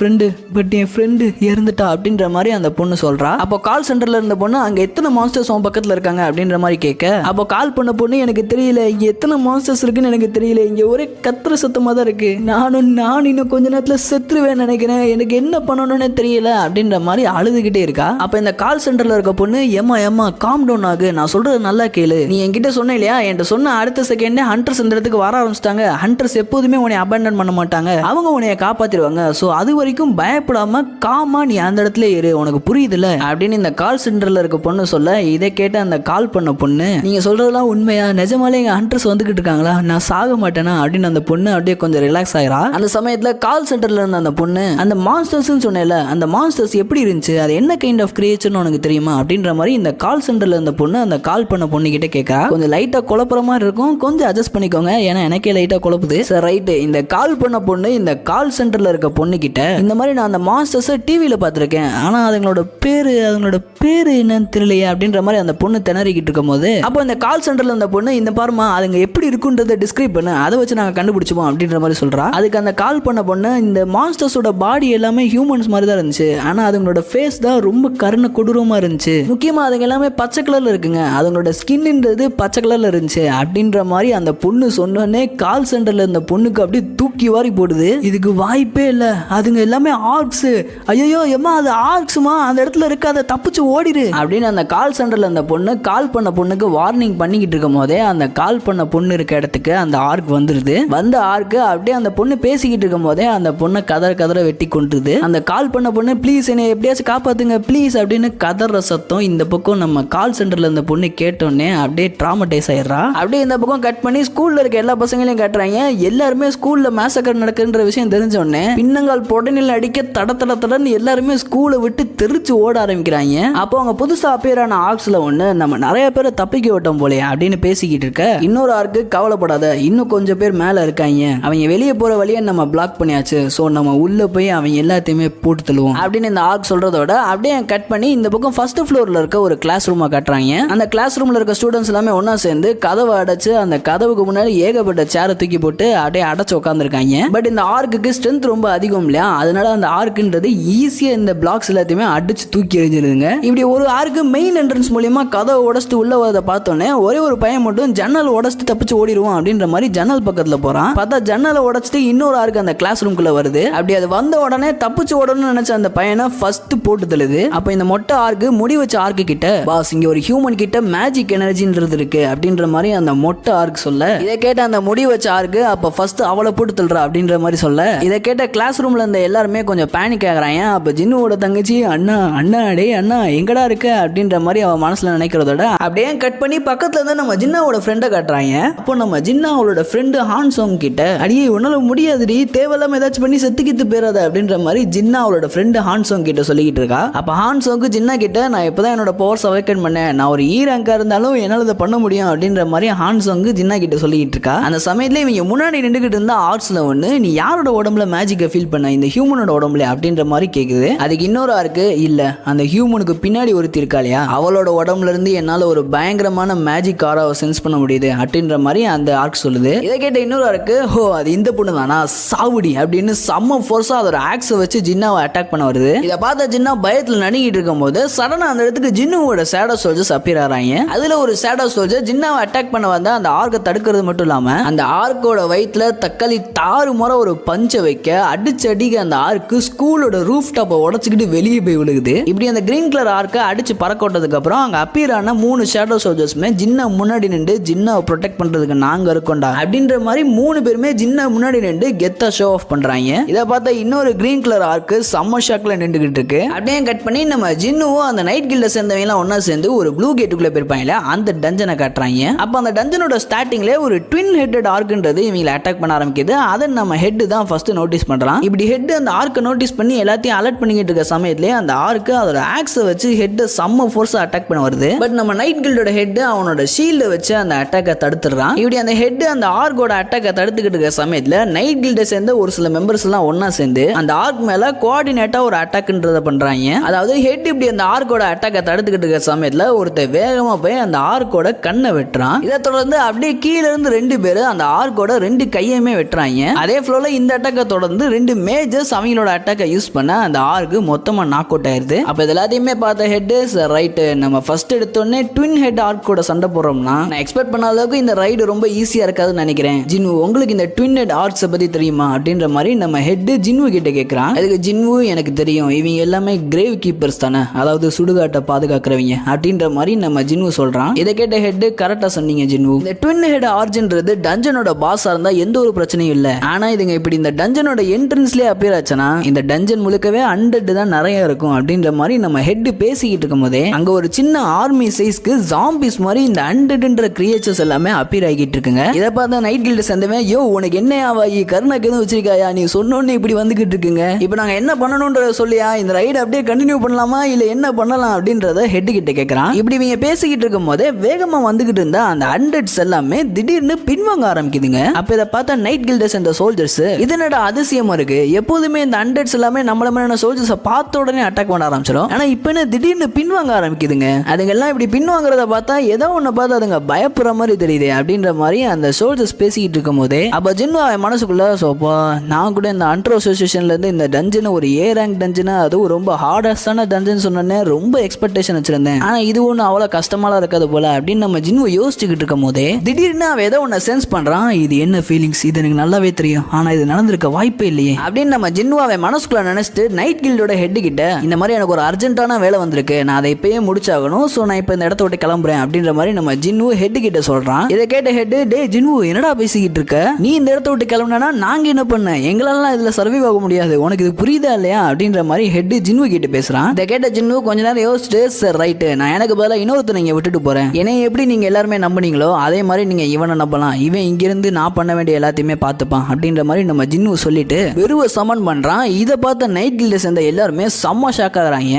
ஃப்ரெண்டு இறந்துட்டா அப்படின்ற மாதிரி அந்த பொண்ணு சொல்றா. அப்போ கால் சென்டர்ல இருந்த பொண்ணு, அங்க எத்தனை மான்ஸ்டர்ஸ் உன் பக்கத்துல இருக்காங்க அப்படின்ற மாதிரி கேட்க, அப்போ கால் பண்ண பொண்ணு, எனக்கு தெரியல இங்க எத்தனை மான்ஸ்டர்ஸ் இருக்குன்னு எனக்கு தெரியல, இங்க ஒரே கத்துற சத்தமா தான் இருக்கு, நான் இன்னும் கொஞ்ச நேரத்துல செத்துருவேன் நினைக்கிறேன், எனக்கு என்ன பண்ணணும்னு தெரியல அப்படின்ற மாதிரி அழுதுகிட்டே இருக்கா. அப்ப இந்த கால் சென்டர்ல இருக்க பொண்ணு, ஏமா காம் டவுன் ஆகு, நான் சொல்றது நல்லா கேளு, நீ என்கிட்ட சொன்ன இல்லையா, என்கிட்ட சொன்ன அடுத்த செகண்டே ஹண்டர்ஸ் இந்த இடத்துக்கு வர ஆரம்பிச்சிட்டாங்க, ஹண்டர்ஸ் எப்போதுமே உன்னை அபேண்டன் பண்ண மாட்டாங்க, அவங்க உன்னைய காப்பாத்திடுவாங்க, சோ அது வரைக்கும் பயப்படாம காமா நீ அந்த இடத்துல இரு, உனக்கு புரியுதுல அப்படின்னு இந்த கால் சென்டர்ல இருக்க பொண்ணு சொல்ல, இதை கேட்ட அந்த கால் பண்ண பொண்ணு, நீங்க சொல்றதெல்லாம் உண்மையா, நிஜமாலே எங்க ஹண்டர்ஸ் வந்துகிட்டு இருக்காங்களா, நான் சாக மாட்டேனா அப்படின்னு அந்த பொண்ணு அப்படியே கொஞ்சம் ரிலாக்ஸ் ஆயிரா. அந்த சமயத்துல கால் சென்டர்ல இருந்த அந்த பொண்ணு, அந்த மான்ஸ்டர்ஸ் சொன்னேல, அந்த மான்ஸ்டர்ஸ் எப்படி இருந்துச்சு, அது என்ன கைண்ட் ஆஃப் கிரியேச்சர்னு உனக்கு தெரியுமா அப்படின்ற மாதிரி இந்த கால் சென்டர்ல இருந்த பொண்ணு அந்த கால் பண்ண பொண்ணு கிட்ட கேட்கா. கொஞ்சம் லைட்டா குழப்புற மாதிரி இருக்கும், கொஞ்சம் அட்ஜஸ்ட் பண்ணிக்கோங்க, ஏன்னா எனக்கே லைட்டா குழப்புது. சரி ரைட், இந்த கால் பண்ண பொண்ணு இந்த கால் சென்டர்ல இருக்க பொண்ணு கிட்ட, இந்த மாதிரி நான் அந்த மான்ஸ்டர்ஸை டிவியில பார்த்துருக்கேன், ஆனா அதுங்களோட பேரு என்னன்னு தெரியலையே அப்படின்ற மாதிரி அந்த பொண்ணு திணறிக்கிட்டு இருக்கும் போது, அப்போ இந்த கால் சென்டர்ல இருந்த பொண்ணு, இந்த பாருமா அதுங்க எப்படி இருக்குன்றதை டிஸ்கிரைப் பண்ணு, அதை வச்சு நாங்க கண்டுபிடிச்சுப்போம் அப்படின்ற மாதிரி சொல்றா. அதுக்கு அந்த கால் பண்ண பொண்ணு, இந்த மான்ஸ்டர்ஸோட பாடி எல்லாமே ஹியூமன்ஸ் மாதிரி தான் இருந்துச்சு, ஆனா அதுங்களோட ஃபேஸ் தான் ரொம்ப கருண கொடூரமா இருந்துச்சு, முக்கியமா அதுங்க எல்லாமே பச்சை கலர்ல இருக்குங்க, அதுங்களோட ஸ்கின்ன்றது பச்சை கலர்ல இருந்துச்சு அப்படின்ற மாதிரி அந்த பொண்ணு சொன்னோடனே கால் சென்டர்ல இருந்த பொண்ணுக்கு அப்படியே தூக்கி வாரி போடுது. இதுக்கு வாய்ப்பே இல்ல, அதுங்க எல்லாமே ஆர்க்ஸ், ஐயோ எம்மா அது ஆர்க்ஸ்மா, அந்த இடத்துல இருக்காத, தப்பிச்சு ஓடிடு அப்படின்னு அந்த கால் சென்டர்ல இருந்த பொண்ணு கால் பண்ண பொண்ணுக்கு வார்னிங் பண்ணிக்கிட்டு இருக்கும் போதே அந்த கால் பண்ண பொண்ணு இருக்க இடத்துக்கு அந்த ஆர்க் வந்துருது. வந்த ஆர்க் அப்படியே அந்த பொண்ணு பேசிக்கிட்டு இருக்கும் போதே அந்த பொண்ணை கதற வெட்டி கொண்டுருது. அந்த கால் பண்ண பொண்ணு, ப்ளீஸ் என்னை எப்படியாச்சும் காப்பாத்துங்க ப்ளீஸ் அப்படின்னு கதற சத்தம் இந்த பக்கம் நம்ம கால் சென்டர்ல இருந்த பொண்ணு கேட்டோன்னே அப்படியே ட்ராமடைஸ் ஆயிடுறா. அப்படியே இந்த பக்கம் கட் பண்ணி ஸ்கூல்ல இருக்க எல்லா பசங்களையும் காட்டுறாங்க. எல்லாருமே ஸ்கூல்ல மேசக்கர் நடக்குன்ற விஷயம் தெரிஞ்ச உடனே பின்னங்கால் பொடனில் அடிக்க தடன்னு எல்லாருமே ஸ்கூலை விட்டு தெரிச்சு ஓட ஆரம்பிக்கிறாங்க. அப்போ அவங்க புதுசா அப்பியரான ஆர்க்ஸ்ல ஒண்ணு, நம்ம நிறைய பேரை தப்பிக்க விட்டோம் போலயே அப்படின்னு பேசிக்கிட்டு இருக்க, இன்னொரு ஆர்க்கு, கவலைப்படாத இன்னும் கொஞ்சம் பேர் மேல இருக்காங்க, அவங்க வெளியே போற வழியை நம்ம பிளாக் பண்ணியாச்சு, சோ நம்ம உள்ள போய் அவங்க எல்லாத்தையுமே போட்டு தள்ளுவோம் அப்படின்னு இந்த ஆர்க் சொல்றதோட அப்படியே கட் பண்ணி இந்த பக்கம் ஃபர்ஸ்ட் ஃப்ளோர்ல இருக்க ஒரு கிளாஸ் ரூமா காட்டுறாங்க. அந்த கிளாஸ் ரூம்ல இருக்க ஸ்டூடெண்ட்ஸ் எல்லாமே ஒன்னா சேர்ந்து கதவை அடைச்சு அந்த கதவுக்கு முன்னாடி ஏகப்பட்ட சேரை தூக்கி போட்டு அப்படியே அடைச்சு அடைச்சு உட்காந்துருக்காங்க. பட் இந்த ஆர்க்குக்கு ஸ்ட்ரென்த் ரொம்ப அதிகம் இல்லையா, அதனால அந்த ஆர்க்குன்றது ஈஸியா இந்த பிளாக்ஸ் எல்லாத்தையுமே அடிச்சு தூக்கி எறிஞ்சிருதுங்க. இப்படி ஒரு ஆர்க்கு மெயின் என்ட்ரன்ஸ் மூலியமா கதவை உடச்சிட்டு உள்ள வரதை பார்த்தோன்னே ஒரே ஒரு பையன் மட்டும் ஜன்னல் உடச்சிட்டு தப்பிச்சு ஓடிடுவோம் அப்படின்ற மாதிரி ஜன்னல் பக்கத்துல போறான். பார்த்தா ஜன்னலை உடச்சிட்டு இன்னொரு ஆர்க்கு அந்த கிளாஸ் ரூம்குள்ள வருது. அப்படி அது வந்த உடனே தப்பிச்சு ஓடணும்னு நினைச்ச அந்த பையனை ஃபர்ஸ்ட் போட்டு தள்ளுது. அப்ப இந்த மொட்டை ஆர்க்கு முடி வச்ச ஆர்க்கு கிட்ட, பாஸ் இங்க ஒரு ஹியூமன் கிட்ட மேஜிக் எனர்ஜின்றது இருக்கு அப்படின்ற மாதிரி அந்த மொட்டை ஆர்க்கு சொல்ல, இதை கேட்ட அந்த முடி வச்ச ஆர்க்கு அப்ப ஃபர்ஸ்ட் அவளை போட்டு தள்ளுறா அப்படின்ற மாதிரி சொல்ல, இதை கேட்ட கிளாஸ் ரூம்ல இருந்த எல்லாருமே கொஞ்சம் பேனிக் ஆகுறாங்க. அப்ப ஜின்னுவோட தங்கச்சி அண்ணா அண்ணா டே அண்ணா எங்கடா இருக்க அப்படின்ற மாதிரி அவன் மனசுல நினைக்கிறதோட அப்படியே கட் பண்ணி பக்கத்துல இருந்து நம்ம ஜின்னாவோட ஃப்ரெண்டை காட்டுறாங்க. அப்போ நம்ம ஜின்னா அவளோட ஃப்ரெண்டு ஹான்சோங் கிட்ட, அடியே உன்னால முடியாதுடி, தேவையில்லாம ஏதாச்சும் பண்ணி செத்துக்கிட்டு போயிடாத அப்படின்ற மாதிரி ஜின்னா அவளோட ஃப்ரெண்டு ஹான்சோங் கிட்ட சொல்லிக்கிட்டு இருக்கா. அப்ப ஹான்சோங்கு ஜின்னா கிட்ட, நான் இப்பதான் என்னோட பவர்ஸ் அவேக்கன் பண்ணேன், நான் ஒரு ஈரங்கா இருந்தாலும் என்னால இதை பண்ண முடியும் அப்படின்ற மாதிரி ஹான்சோங்கு ஜின்னா கிட்ட சொல்லிக்கிட்டு இருக்கா. அந்த சமயத்துல இவங்க முன்னாடி நின்றுகிட்டு இருந்தா ஆர்ட்ஸ்ல ஒண்ணு, நீ யாரோட உடம்புல மேஜிக்கை ஃபீல் பண்ண, இந்த ஹியூமனோட உடம்புல அப்படின்ற மாதிரி கேக்குது. அதுக்கு இன்னொரு ஆர்க்கு, இல்ல அந்த ஹியூமனுக்கு பின்னாடி ஒருத்தி இருக்கா இல்லையா, அவளோட உடம்புல இருந்து என்னால ஒரு பயங்கரமான மேஜிக் ஆராவை சென்ஸ் பண்ண முடியுது அப்படின்ற மாதிரி அந்த ஆர்க் சொல்லுது. இதை கேட்ட இன்னொரு ஆர்க்கு, ஹோ அது இந்த பொண்ணு தானா சாவுடி அப்படின்னு செம்ம ஃபோர்ஸா அதோட ஆக்ஸை வச்சு ஜின்னாவை அட்டாக் பண்ண வருது. இதை பார்த்த ஜின்னா பயத்துல நடுங்கிட்டு இருக்கும் போது சடனா அந்த இடத்துக்கு ஜின்னுவோட ஷேடோ சோல்ஜர்ஸ் அப்பியர் ஆறாங்க. அதுல ஒரு ஷேடோ சோல்ஜர் ஜின்னாவை அட்டாக் பண்ண வந்தா அந்த ஆர்க்கை தடுக்கிறது மட்டும் இல்லாம அந்த ஆர்க்கோட வயிற்றுல தக்காளி தாறு முறை ஒரு பஞ்சை வைக்க அடிச்சு அடிக்க அந்த ஆர்க்கு ஸ்கூலோட ரூஃப் டாப்பை உடச்சிக்கிட்டு வெளியே போய் விழுகுது. இப்படி அந்த கிரீன் கலர் ஆர்க்கை அடிச்சு பறக்கோட்டதுக்கு அப்புறம் அங்க அப்பியர் ஆன 3 ஷேடோ சோல்ஜர்ஸ்மே ஜின்னா முன்னாடி நின்று ஜின்னாவை ப்ரொடெக்ட் பண்றதுக்கு நாங்க இருக்கோண்டா அப்படின்ற மாதிரி 3 பேருமே ஜின்னா முன்னாடி நின்று கெத்தா ஷோ ஆஃப் பண்றாங்க. இதை பார்த்தா இன்னொரு கிரீன் கலர் ஆர்க்கு செம்ம ஷாக்ல நின்றுகிட்டு இருக்கு. அப்படியே கட் பண்ணி நம்ம ஜின்னுவும் அந்த நைட் கில்ட சேர்ந்தவங்க எல்லாம் ஒன்னா சேர்ந்து ஒரு ப்ளூ கேட்டுக்குள்ள போயிருப்பாங்க, அந்த டஞ்சனை காட்டுறாங்க. அப்ப அந்த டஞ்சனோட ஸ்டார்டிங்ல ஒரு ட்வின் ஹெட்டட் ஆர்க்குன்றது இவங்களை அட்டாக் பண்ண ஆரம்பிக்குது. அதை நம்ம ஹெட் தான் ஃபர்ஸ்ட் நோட்டீஸ் பண்றான். இப்படி ஹெட் அந்த ஆர்க்கை நோட்டீஸ் பண்ணி எல்லாத்தையும் அலர்ட் பண்ணிக்கிட்டு இருக்க சமயத்திலே அந்த ஆர்க்கு அதோட ஆக்ஸை வச்சு ஹெட் செம்ம ஃபோர்ஸா அட்டாக் பண்ண வருது. பட் நம்ம நைட் கில்டோட ஹெட் அவனோட ஷீல்டை வச்சு அந்த அட்டாக்கை தடுத்துறான். இப்படி அந்த ஹெட் அந்த ஆர்க்கோட அட்டாக்கை தடுத்துக்கிட்டு இருக்க சமயத்துல நைட் கில்டை சேர்ந்த ஒரு சில மெம்பர்ஸ் எல்லாம் ஒன்னா சேர்ந்து அந்த ஆர்க் மேல கோஆர்டினேட்டா ஒரு அட்டாக்ன்றத பண்றாங்க. அதாவது ஹெட் இப்படி அந்த ஆர்க்கோட அட்டாக்கை தடுத்துக்கிட்டு இருக்க சமயத்துல ஒருத்தர் வேகமா போய் அந்த ஆர்க்கோட கண்ணை வெட்டுறான். இதை தொடர்ந்து அப்படியே கீழே இருந்து 2 பேர் அந்த ஆர்க்கோட 2 கையுமே வெட்டுறாங்க. அதே ஃப்ளோல இந்த அட்டாக்கை தொடர்ந்து 2 மேஜர்ஸ் அவங்களோட அட்டாக்கை யூஸ் பண்ண அந்த ஆர்க்கு மொத்தமா நாக் அவுட் ஆயிருது. அப்ப இது எல்லாத்தையுமே பார்த்த ஹெட், ரைட் நம்ம ஃபர்ஸ்ட் எடுத்தோடனே ட்வின் ஹெட் ஆர்க் கூட சண்டை போடுறோம்னா நான் எக்ஸ்பெக்ட் பண்ண அளவுக்கு இந்த ரைடு ரொம்ப ஈஸியா இருக்காதுன்னு நினைக்கிறேன். ஜின்னு உங்களுக்கு இந்த ட்வின் ஹெட் ஆர்க்ஸை பத்தி தெரியுமா அப்படின்ற மாதிரி நம்ம ஹெட் ஜின்னு கிட்ட கேட்கறான். அதுக்கு ஜின்னு எனக்கு தெரியும், இவங்க எல்லாமே கிரேவ் கீப்பர்ஸ் தானே, அதாவது சுடுகாட்டை பாதுகாக்கிறவங்க அப்படின்ற மாதிரி நம்ம ஜின்னு சொல்றான். இதை கேட்ட ஹெட், கரெக்டா சொன்னீங்க ஜின்னு, இந்த ட்வின் ஹெட் ஆர்ஜின்றது டஞ்சனோட பாஸா இருந்தா எந்த ஒரு பிரச்சனையும் இல்ல. ஆனா இதுங்க இப்படி இந்த டஞ்சனோட என்ட்ரன்ஸ்லயே அப்பியர் ஆச்சுன்னா இந்த டஞ்சன் முழுக்கவே அண்டட் தான் நிறைய இருக்கும் அப்படின்ற மாதிரி நம்ம ஹெட் பேசிக்கிட்டு இருக்கும் போதே அங்க ஒரு சின்ன ஆர்மி சைஸ்க்கு ஜாம்பிஸ் மாதிரி இந்த அண்டட்ன்ற கிரியேச்சர்ஸ் எல்லாமே அப்பியர் ஆகிட்டு இருக்குங்க. இதை பார்த்தா நைட் கில்ட் சேர்ந்தவன், யோ உனக்கு என்ன ஆவாயி கருணாக்கு எதுவும் வச்சிருக்காயா, நீ சொன்னோன்னு இப்படி வந்துகிட்டு இருக்குங்க, இப்போ நாங்க என்ன பண்ணணும்ன்றத சொல்லியா, இந்த ரைடு அப்படியே கண்டினியூ பண்ணலாமா இல்ல என்ன பண்ணலாம் அப்படின்றத ஹெட் கிட்ட கேட்கறான். இப்படி இவங்க பேசிக்கிட்டு இருக்கும் போதே வேகமா வந்துகிட்டு இருந்தா அந்த அண்டட்ஸ் எல்லாமே திடீர்னு பின்வாங்க ஆரம்பிக்குதுங்க. அப்ப இதை பார்த்தா நைட் கில்ட சேர்ந்த சோல்ஜர்ஸ், இது என்னடா அதிசயமா இருக்கு, எப்போதுமே இந்த அண்டட்ஸ் எல்லாமே நம்மள மாதிரியான சோல்ஜர்ஸை பார்த்த உடனே அட்டாக் பண்ண ஆரம்பிச்சிடும், ஆனா இப்போ என்ன திடீர்னு பின்வாங்க ஆரம்பிக்குதுங்க. அதுங்கெல்லாம் இப்படி பின்வாங்குறத பார்த்தா ஏதோ ஒன்னு பார்த்து அதுங்க பயப்படுற மாதிரி தெரியுது அப்படின்ற மாதிரி அந்த சோல்ஜர்ஸ் பேசிக்கிட்டு இருக்கும் போதே அப்ப ஜின்னு அவன் மனசுக்குள்ள, சோப்பா நான் கூட இந்த அண்டர் அசோசியேஷன்ல இருந்து இந்த டஞ்சன் ஒரு ஏ ரேங்க் டஞ்சனா, அதுவும் ரொம்ப ஹார்டஸ்டான டஞ்சன் சொன்னே ரொம்ப எக்ஸ்பெக்டேஷன் வச்சிருந்தேன், ஆனா இது ஒண்ணு அவ்வளவு கஷ்டமாலாம் இருக்காது போல அப்படின்னு நம்ம ஜின்னு யோசிச்சுக்கிட்டு இருக்கும் போதே திடீர்னு அவன் ஏதோ ஒன்னு சென்ஸ் பண்றான். இது என்ன ஃபீலிங்ஸ், இது எனக்கு நல்லாவே தெரியும், ஆனா இது நடந்திருக்க வாய்ப்பே இல்லையே அப்படின்னு நம்ம ஜின்னு அவன் மனசுக்குள்ள நினைச்சிட்டு நைட் கில்டோட ஹெட் கிட்ட, இந்த மாதிரி எனக்கு ஒரு அர்ஜென்ட்டான வேலை வந்திருக்கு, நான் அதை இப்பயே முடிச்சாகணும், சோ நான் இப்ப இந்த இடத்த விட்டு கிளம்புறேன் அப்படின்ற மாதிரி நம்ம ஜின்னு ஹெட் கிட்ட சொல்றான். இதை கேட்ட ஹெட், டே ஜின்னு என்னடா பேசிக்கிட்டு இருக்க, நீ இந்த இடத்த விட்டு கிளம்புனா நாங்க என்ன பண்ண, எங்களால இதுல சர்வைவ் ஆக முடியாது, உனக்கு இது புரியுதா இல்லையா அப்படின்ற மாதிரி ஹெட் ஜின்னு கிட்ட பேசுறான். இதை கேட்ட ஜின்னு கொஞ்ச நேரம் யோசிச்சுட்டு, சார் ரைட் நான் எனக்கு பதிலா இன்னொருத்தர் நீங்க விட்டுட்டு போறேன், என்னை எப்படி நீங்க எல்லாருமே நம்பினீங்களோ அதே மாதிரி நீங்க இவனை நம்பலாம், இவன் இங்கிருந்து நான் பண்ண வேண்டிய எல்லாத்தையுமே பார்த்துப்பான் அப்படின்ற மாதிரி நம்ம ஜின்னு சொல்லிட்டு வெறுவ சமன் பண்றான். இதை பார்த்த நைட் கில்ட சேர்ந்த எல்லாருமே செம்ம ஷாக் ஆகுறாங்க.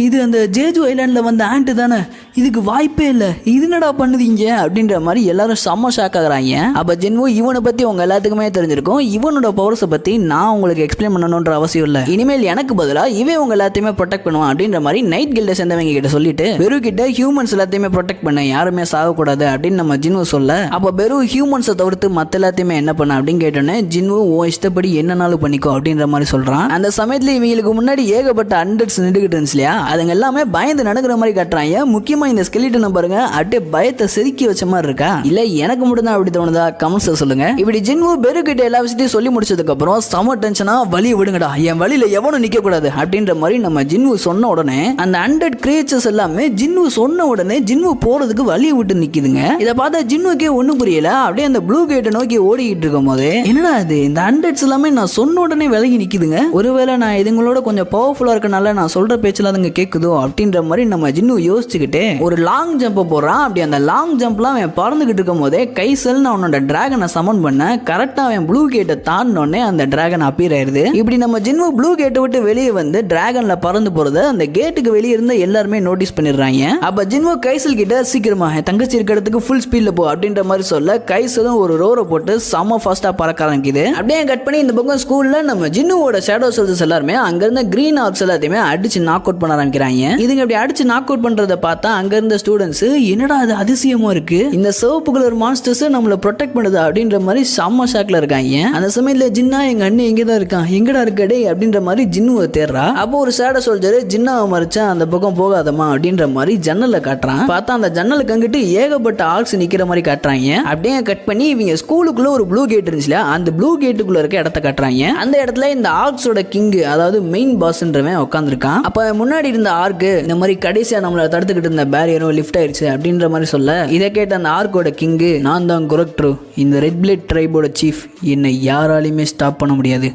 இது அந்த ஜேஜு ஐலாண்ட்ல வந்த ஆண்ட் தானே, இதுக்கு வாய்ப்பே இல்ல, இது என்னடா பண்ணுதீங்க அப்படின்ற மாதிரி எல்லாரும் செம்ம ஷாக் ஆகுறாங்க. அப்ப ஜின்னு, இவனை பத்தி உங்க எல்லாத்துக்குமே தெரிஞ்சிருக்கும், இவனோட பவர்ஸை பத்தி நான் உங்களுக்கு எக்ஸ்பிளைன் பண்ணணும்ன்ற அவசியம் இல்ல, இனிமேல் எனக்கு பதிலா இவன் உங்க எல்லாத்தையுமே ப்ரொடெக்ட் பண்ணுவான் அப்படின்ற மாதிரி நைட் கில்ட சேர்ந்தவங்க கிட்ட சொல்லிட்டு பெரு கிட்ட ஹியூமன்ஸ் எல்லாத்தையுமே ப்ரொடெக்ட் பண்ண, யாருமே சாகக்கூடாது அப்படின்னு நம்ம ஜின்னு சொல்ல, அப்ப பெரு ஹியூமன்ஸை தவிர்த்து மத்த எல்லாத்தையுமே என்ன பண்ண தானே அப்படின்னு கேட்டோன்னே ஜின்வு ஓ இஷ்டப்படி என்னனாலும் பண்ணிக்கோ அப்படின்ற மாதிரி சொல்றான். அந்த சமயத்துல இவங்களுக்கு முன்னாடி ஏகப்பட்ட அண்டர்ஸ் நின்றுகிட்டு இருந்துச்சு இல்லையா, அதுங்க எல்லாமே பயந்து நடக்கிற மாதிரி காட்டுறாங்க. முக்கியமா இந்த ஸ்கெலிட்டனை பாருங்க, அப்படியே பயத்தை செதுக்கி வச்ச மாதிரி இருக்கா, இல்ல எனக்கு மட்டும் தான் அப்படி தோணுதா? கமெண்ட்ஸ்ல சொல்லுங்க. இப்படி ஜின்வு பெரு கிட்ட எல்லா விஷயத்தையும் சொல்லி முடிச்சதுக்கு அப்புறம் சம டென்ஷனா வழி விடுங்கடா, என் வழியில எவனும் நிக்க கூடாது அப்படின்ற மாதிரி நம்ம ஜின்வு சொன்ன உடனே அந்த 100 கிரியேச்சர்ஸ் எல்லாமே ஜின்வு சொன்ன உடனே ஜின்வு போறதுக்கு வழி விட்டு நிக்குதுங்க. இதை பார்த்தா ஜின்வுக்கே ஒண்ணும் புரியல. அப்படியே அந்த ப்ளூ கேட்டை நோக்கி ஓடிக்கிட்டு இருக்கும் போது என்னடா இது, இந்த 100s எல்லாமே நான் சொன்ன உடனே விலகி நிக்குதுங்க, ஒருவேளை நான் இதுங்களோட கொஞ்சம் பவர்ஃபுல்லா இருக்கனால நான் சொல்ற பேச்சுல அதுங்க கேக்குதோ அப்படின்ற மாதிரி நம்ம ஜின்னு யோசிச்சுக்கிட்டே ஒரு லாங் ஜம்ப் போறான். அப்படி அந்த லாங் ஜம்ப்லாம் அவன் பறந்துகிட்டு இருக்கும் போதே கைசல்னு அவனோட டிராகனை சமன் பண்ண கரெக்டா அவன் ப்ளூ கேட்டை தாண்டினோடனே அந்த டிராகன் அப்பீர் ஆயிருது. இப்படி நம்ம ஜின்னு ப்ளூ கேட்டை விட்டு வெளியே வந்து டிராகன்ல பறந்து போறத அந்த கேட்டுக்கு வெளியே இருந்த எல்லாருமே நோட்டீஸ் பண்ணிடுறாங்க. அப்ப ஜின்வு கைசல் கிட்ட சீக்கிரமா தங்கச்சி இருக்க இடத்துக்கு ஃபுல் ஸ்பீட்ல போ அப்படின்ற மாதிரி சொல்ல கைசலும் ஒரு ரோரை போட்டு செம ஃபாஸ்டா பறக்க ஆரம்பிக்குது. அப்படியே கட் பண்ணி இந்த பக்கம் ஸ்கூல்ல நம்ம ஜின்னுவோட ஷேடோ சோல்ஜர்ஸ் எல்லாருமே அங்க இருந்த கிரீன் ஆர்ப்ஸ் எல்லாத்தையுமே அடிச்சு நாக் அவுட் பண்ண ஆரம்பிக்கிறாங்க. இதுங்க அப்படி அடிச்சு நாக் அவுட் பண்றத பார்த்தா அங்க இருந்த ஸ்டூடெண்ட்ஸ் என்னடா அது அதிசயமா இருக்கு, இந்த சிவப்பு கலர் மான்ஸ்டர்ஸ் நம்மள ப்ரொடெக்ட் பண்ணுது அப்படின்ற மாதிரி செம்ம ஷாக்ல இருக்காங்க. அந்த சமயத்துல ஜின்னா எங்க அண்ணன் எங்கதான் இருக்கான், எங்கடா இருக்கடே அப்படின்ற மாதிரி ஜின்னுவை தேடுறா. அப்போ ஒரு ஷேடோ சோல்ஜர் ஜின்னாவை மறைச்சா அந்த பக்கம் போகாதமா அப்படின்ற மாதிரி ஜன்னல்ல காட்டுறான். பார்த்தா அந்த ஜன்னலுக்கு அங்கிட்டு ஏகப்பட்ட ஆர்க்ஸ் நிக்கிற மாதிரி காட்டுறாங்க. அப்படியே கட் பண்ணி இவங்க ஸ்கூலுக்குள்ள ஒரு ப்ளூ கேட் இருந்துச்சுல, அந்த ப்ளூ கேட்டுக்குள்ள இருக்க இடத்த காட்டுறாங்க. அந்த இடத்துல இந்த ஆர்க்ஸோட கிங், அதாவது மெயின் பாஸ்ன்றவன் உட்காந்துருக்கான். அப்ப முன்னாடி இருந்த ஆர்க்கு இந்த மாதிரி கடைசியா நம்மள தடுத்துக்கிட்டு இருந்த பேரியரும் லிஃப்ட் ஆயிடுச்சு அப்படின்ற மாதிரி சொல்ல, இதை கேட்ட அந்த ஆர்க்கோட கிங், நான் தான் குரக்ட்ரு, இந்த ரெட் பிளட் ட்ரைபோட சீஃப், என்னை யாராலையுமே ஸ்டாப் பண்ண முடியாது.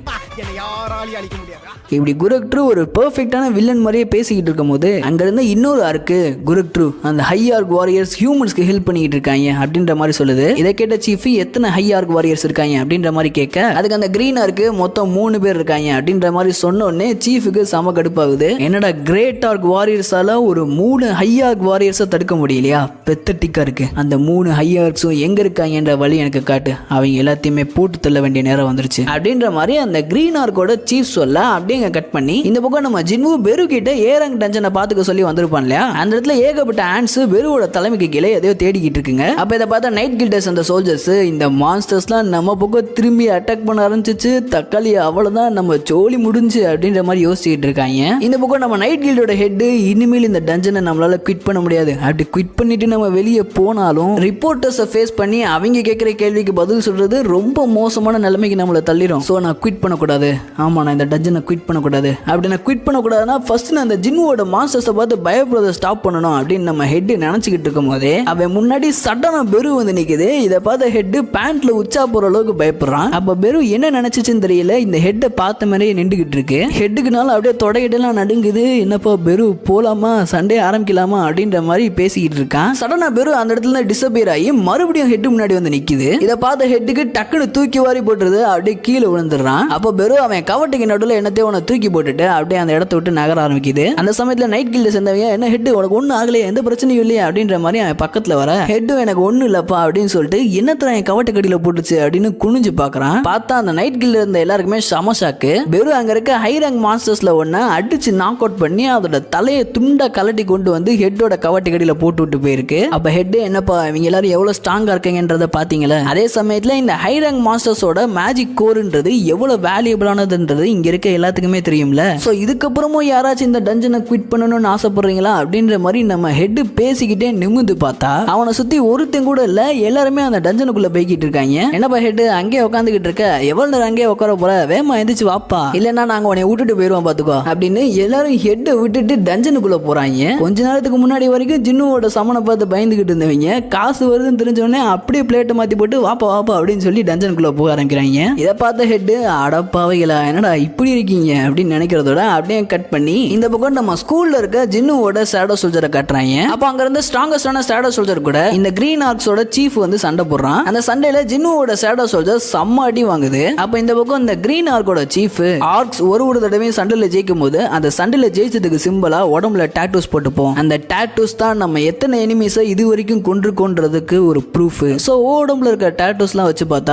இப்படி குரக்ட்ரு ஒரு பெர்ஃபெக்டான வில்லன் மாதிரியே பேசிக்கிட்டு இருக்கும் போது அங்க இருந்து இன்னொரு ஆர்க்கு குரக்ட்ரு அந்த ஹை ஆர்க் வாரியர்ஸ் ஹியூமன்ஸ்க்கு ஹெல்ப் பண்ணிட்டு இருக்காங்க அப்படின்ற மாதிரி சொல்லுது. இதை கேட்ட சீஃப் எத்தனை ஹை ஆர்க் வாரியர்ஸ் இருக்காங்க அப்படின்ற மாதிரி கேட்க, அதுக்கு அந்த கிரீன் ஆர்க்கு மொத்தம் 3 பேர் இருக்காங்க அப்படின்ற மாதிரி சொன்ன உடனே சீஃபுக்கு செம கடுப்பாகுது. என்னடா கிரேட் ஆர்க் வாரியர்ஸால ஒரு 3 ஹை ஆர்க் வாரியர்ஸை தடுக்க முடியலையா, பெத்தட்டிக்கா இருக்கு, அந்த 3 ஹை ஆர்க்ஸும் எங்க இருக்காங்கன்ற வழி எனக்கு காட்டு, அவங்க எல்லாத்தையுமே போட்டு தள்ள வேண்டிய நேரம் வந்துருச்சு அப்படின்ற மாதிரி அந்த கிரீன் ஆர்க்கோட சீஃப் சொல்ல, அப்படியே கட் பண்ணி இந்த பக்கம் நம்ம ஜின்வு பெரு கிட்ட ஏரங் டஞ்சனை பாத்துக்க சொல்லி வந்திருப்பான் இல்லையா, அந்த இடத்துல ஏகப்பட்ட ஆண்ட்ஸ் பெருவோட தலைமைக்கு கீழே எதையோ தேடிக்கிட்டு இருக்குங்க. அப்ப இதை பார்த்தா நைட் கில்டர்ஸ் அந்த சோல்ஜர்ஸ், இந்த மான்ஸ்டர்ஸ்லாம் நம்ம பக்கம் திரும்பி அட்டாக் பண்ண ஆரம்பிச்சிச்சு, தக்காளி அவ்வளவுதான் நம்ம சோலி முடிஞ்சு அப்படின்ற மாதிரி யோசிச்சுட்டு இருக்காங்க. இந்த பக்கம் நம்ம நைட் கில்டோட ஹெட், இனிமேல் இந்த டஞ்சனை நம்மளால குவிட் பண்ண முடியாது, அப்படி குவிட் பண்ணிட்டு நம்ம வெளியே போனாலும் ரிப்போர்ட்டர்ஸை ஃபேஸ் பண்ணி அவங்க கேட்கிற கேள்விக்கு பதில் சொல்றது ரொம்ப மோசமான நிலைமைக்கு நம்மளை தள்ளிடும். ஸோ நான் குவிட் பண்ணக்கூடாது, ஆமா நான் இந்த டஞ்சனை குவிட் பண்ணக்கூடாது, அப்படி நான் குவிட் பண்ணக்கூடாதுன்னா ஃபர்ஸ்ட் நான் அந்த ஜின்வோட மாஸ்டர்ஸை பார்த்து பயப்படுறத ஸ்டாப் பண்ணணும் அப்படின்னு நம்ம ஹெட் நினைச்சுக்கிட்டு இருக்கும் போதே அவன் முன்னாடி சடனா பெரு வந்து நிக்குது. இதை பார்த்த ஹெட் பேண்ட்ல உச்சா போற அளவுக்கு பயப்படுறான். அப்ப பெரு என்ன நினைச்சுன்னு தெரியல, இந்த ஹெட்டை பார்த்த மாதிரியே நின்றுகிட்டு இருக்கு. ஹெட்டுக்குனால அப்படியே தொடையிட்டெல்லாம் நடுங்குது. என்னப்பா பெரு போலாமா, சண்டே ஆரம்பிக்கலாமா அப்படின்ற மாதிரி பேசிக்கிட்டு இருக்கான். சடனா பெரு அந்த இடத்துல டிசப்பியர் ஆகி மறுபடியும் ஹெட் முன்னாடி வந்து நிக்குது. இதை பார்த்த ஹெட்டுக்கு டக்குன்னு தூக்கி வாரி போட்டுருது, அப்படியே கீழே விழுந்துடுறான். அப்போ பெரு அவன் கவட்டைக்கு நடுவில் என்னத்தையும் தூக்கி போட்டுட்டு அப்படியே அந்த இடத்த விட்டு நகர ஆரம்பிக்குது. அந்த சமயத்துல நைட் கில்ட சேர்ந்தவங்க, என்ன ஹெட் உனக்கு ஒன்னும் ஆகலையே, எந்த பிரச்சனையும் இல்லையா அப்படின்ற மாதிரி அவன் பக்கத்துல வர, ஹெட் எனக்கு ஒன்னும் இல்லப்பா அப்படின்னு சொல்லிட்டு என்னத்துல என் கவட்டை கடியில போட்டுச்சு அப்படின்னு குனிஞ்சு பாக்குறான். பார்த்தா அந்த நைட் கில்ல இருந்த எல்லாருக்குமே சமஷாக்கு. வெறும் அங்க இருக்க ஹை ரேங்க் மான்ஸ்டர்ஸ்ல ஒன்ன அடிச்சு நாக் அவுட் பண்ணி அதோட தலையை துண்டா கலட்டி கொண்டு வந்து ஹெட்டோட கவட்டை கடியில போட்டு விட்டு போயிருக்கு. அப்ப ஹெட் என்னப்பா இவங்க எல்லாரும் எவ்வளவு ஸ்ட்ராங்கா இருக்காங்கன்றத பாத்தீங்களா, அதே சமயத்துல இந்த ஹை ரேங்க் மான்ஸ்டர்ஸோட மேஜிக் கோர்ன்றது எவ்வளவு வேல்யூபிளானதுன்றது இங்க இருக்க எல்லாத்துக்குமே தெரியும்ல. சோ இதுக்கப்புறமும் யாராச்சும் இந்த டஞ்சனை குவிட் பண்ணணும்னு ஆசைப்படுறீங்களா அப்படின்ற மாதிரி நம்ம ஹெட் பேசிக்கிட்டே நிமிந்து பார்த்தா அவனை சுத்தி ஒருத்தன் கூட இல்ல, எல்லாருமே அந்த டஞ்சனுக்குள்ள போய்கிட்டு இருக்காங்க. என்னப்பா ஹெட் அங்கே உட்காந்துக்கிட்டு இருக்க, எவ்வளவு நேரம் அங்கே உட்கார போற, வேமா எந்திரிச்சு வாப்பா, இல்லன்னா நாங்க உன்னை விட்டுட்டு போயிருவோம் பாத்துக்கோ அப்படின்னு எல்லாரும் ஹெட்டை விட்டுட்டு டஞ்சனுக்குள்ள போறாங்க. கொஞ்ச நேரத்துக்கு முன்னாடி வரைக்கும் ஜின்னுவோட சமனை பார்த்து பயந்துகிட்டு இருந்தவங்க காசு வருதுன்னு தெரிஞ்ச உடனே அப்படியே பிளேட்டை மாத்தி போட்டு வாப்பா வாப்பா அப்படின்னு சொல்லி டஞ்சனுக்குள்ள போக ஆரம்பிக்கிறாங்க. இதை பார்த்த ஹெட் அடப்பாவைகளா என்னடா இப்படி இருக்கீங்க அப்படின்னு நினைக்கிறதோட அப்படியே கட் பண்ணி இந்த பக்கம் நம்ம ஸ்கூல்ல இருக்க ஜின்னுவோட ஷேடோ சோல்ஜரை காட்டுறாங்க. அப்ப அங்க இருந்த ஸ்ட்ராங்கஸ்டான ஷேடோ சோல்ஜர் கூட இந்த கிரீன் ஆர்க்ஸோட சீஃப் வந்து சண்டை போடுறான். அந்த சண்டையில ஜின்னுவோட ஷேடோ சோல்ஜர் செம்ம அடி வாங்குது. அப்ப இந்த பக்கம் இந்த கிரீன் ஆர்க்கோட சீஃப் ஆர்க்ஸ் ஒரு தடவையும் சண்டையில ஜெயிக்கும் போது அந்த சண்டையில ஜெயிச்சதுக்கு சிம்பிளா உடம்புல டாட்டூஸ் போட்டுப்போம். அந்த டாட்டூஸ் தான் நம்ம எத்தனை எனிமீஸை இது வரைக்கும் கொன்றிருக்கோன்றதுக்கு ஒரு ப்ரூஃப். சோ உடம்புல இருக்க டாட்டூஸ்லாம் வச்சு பார்த்தா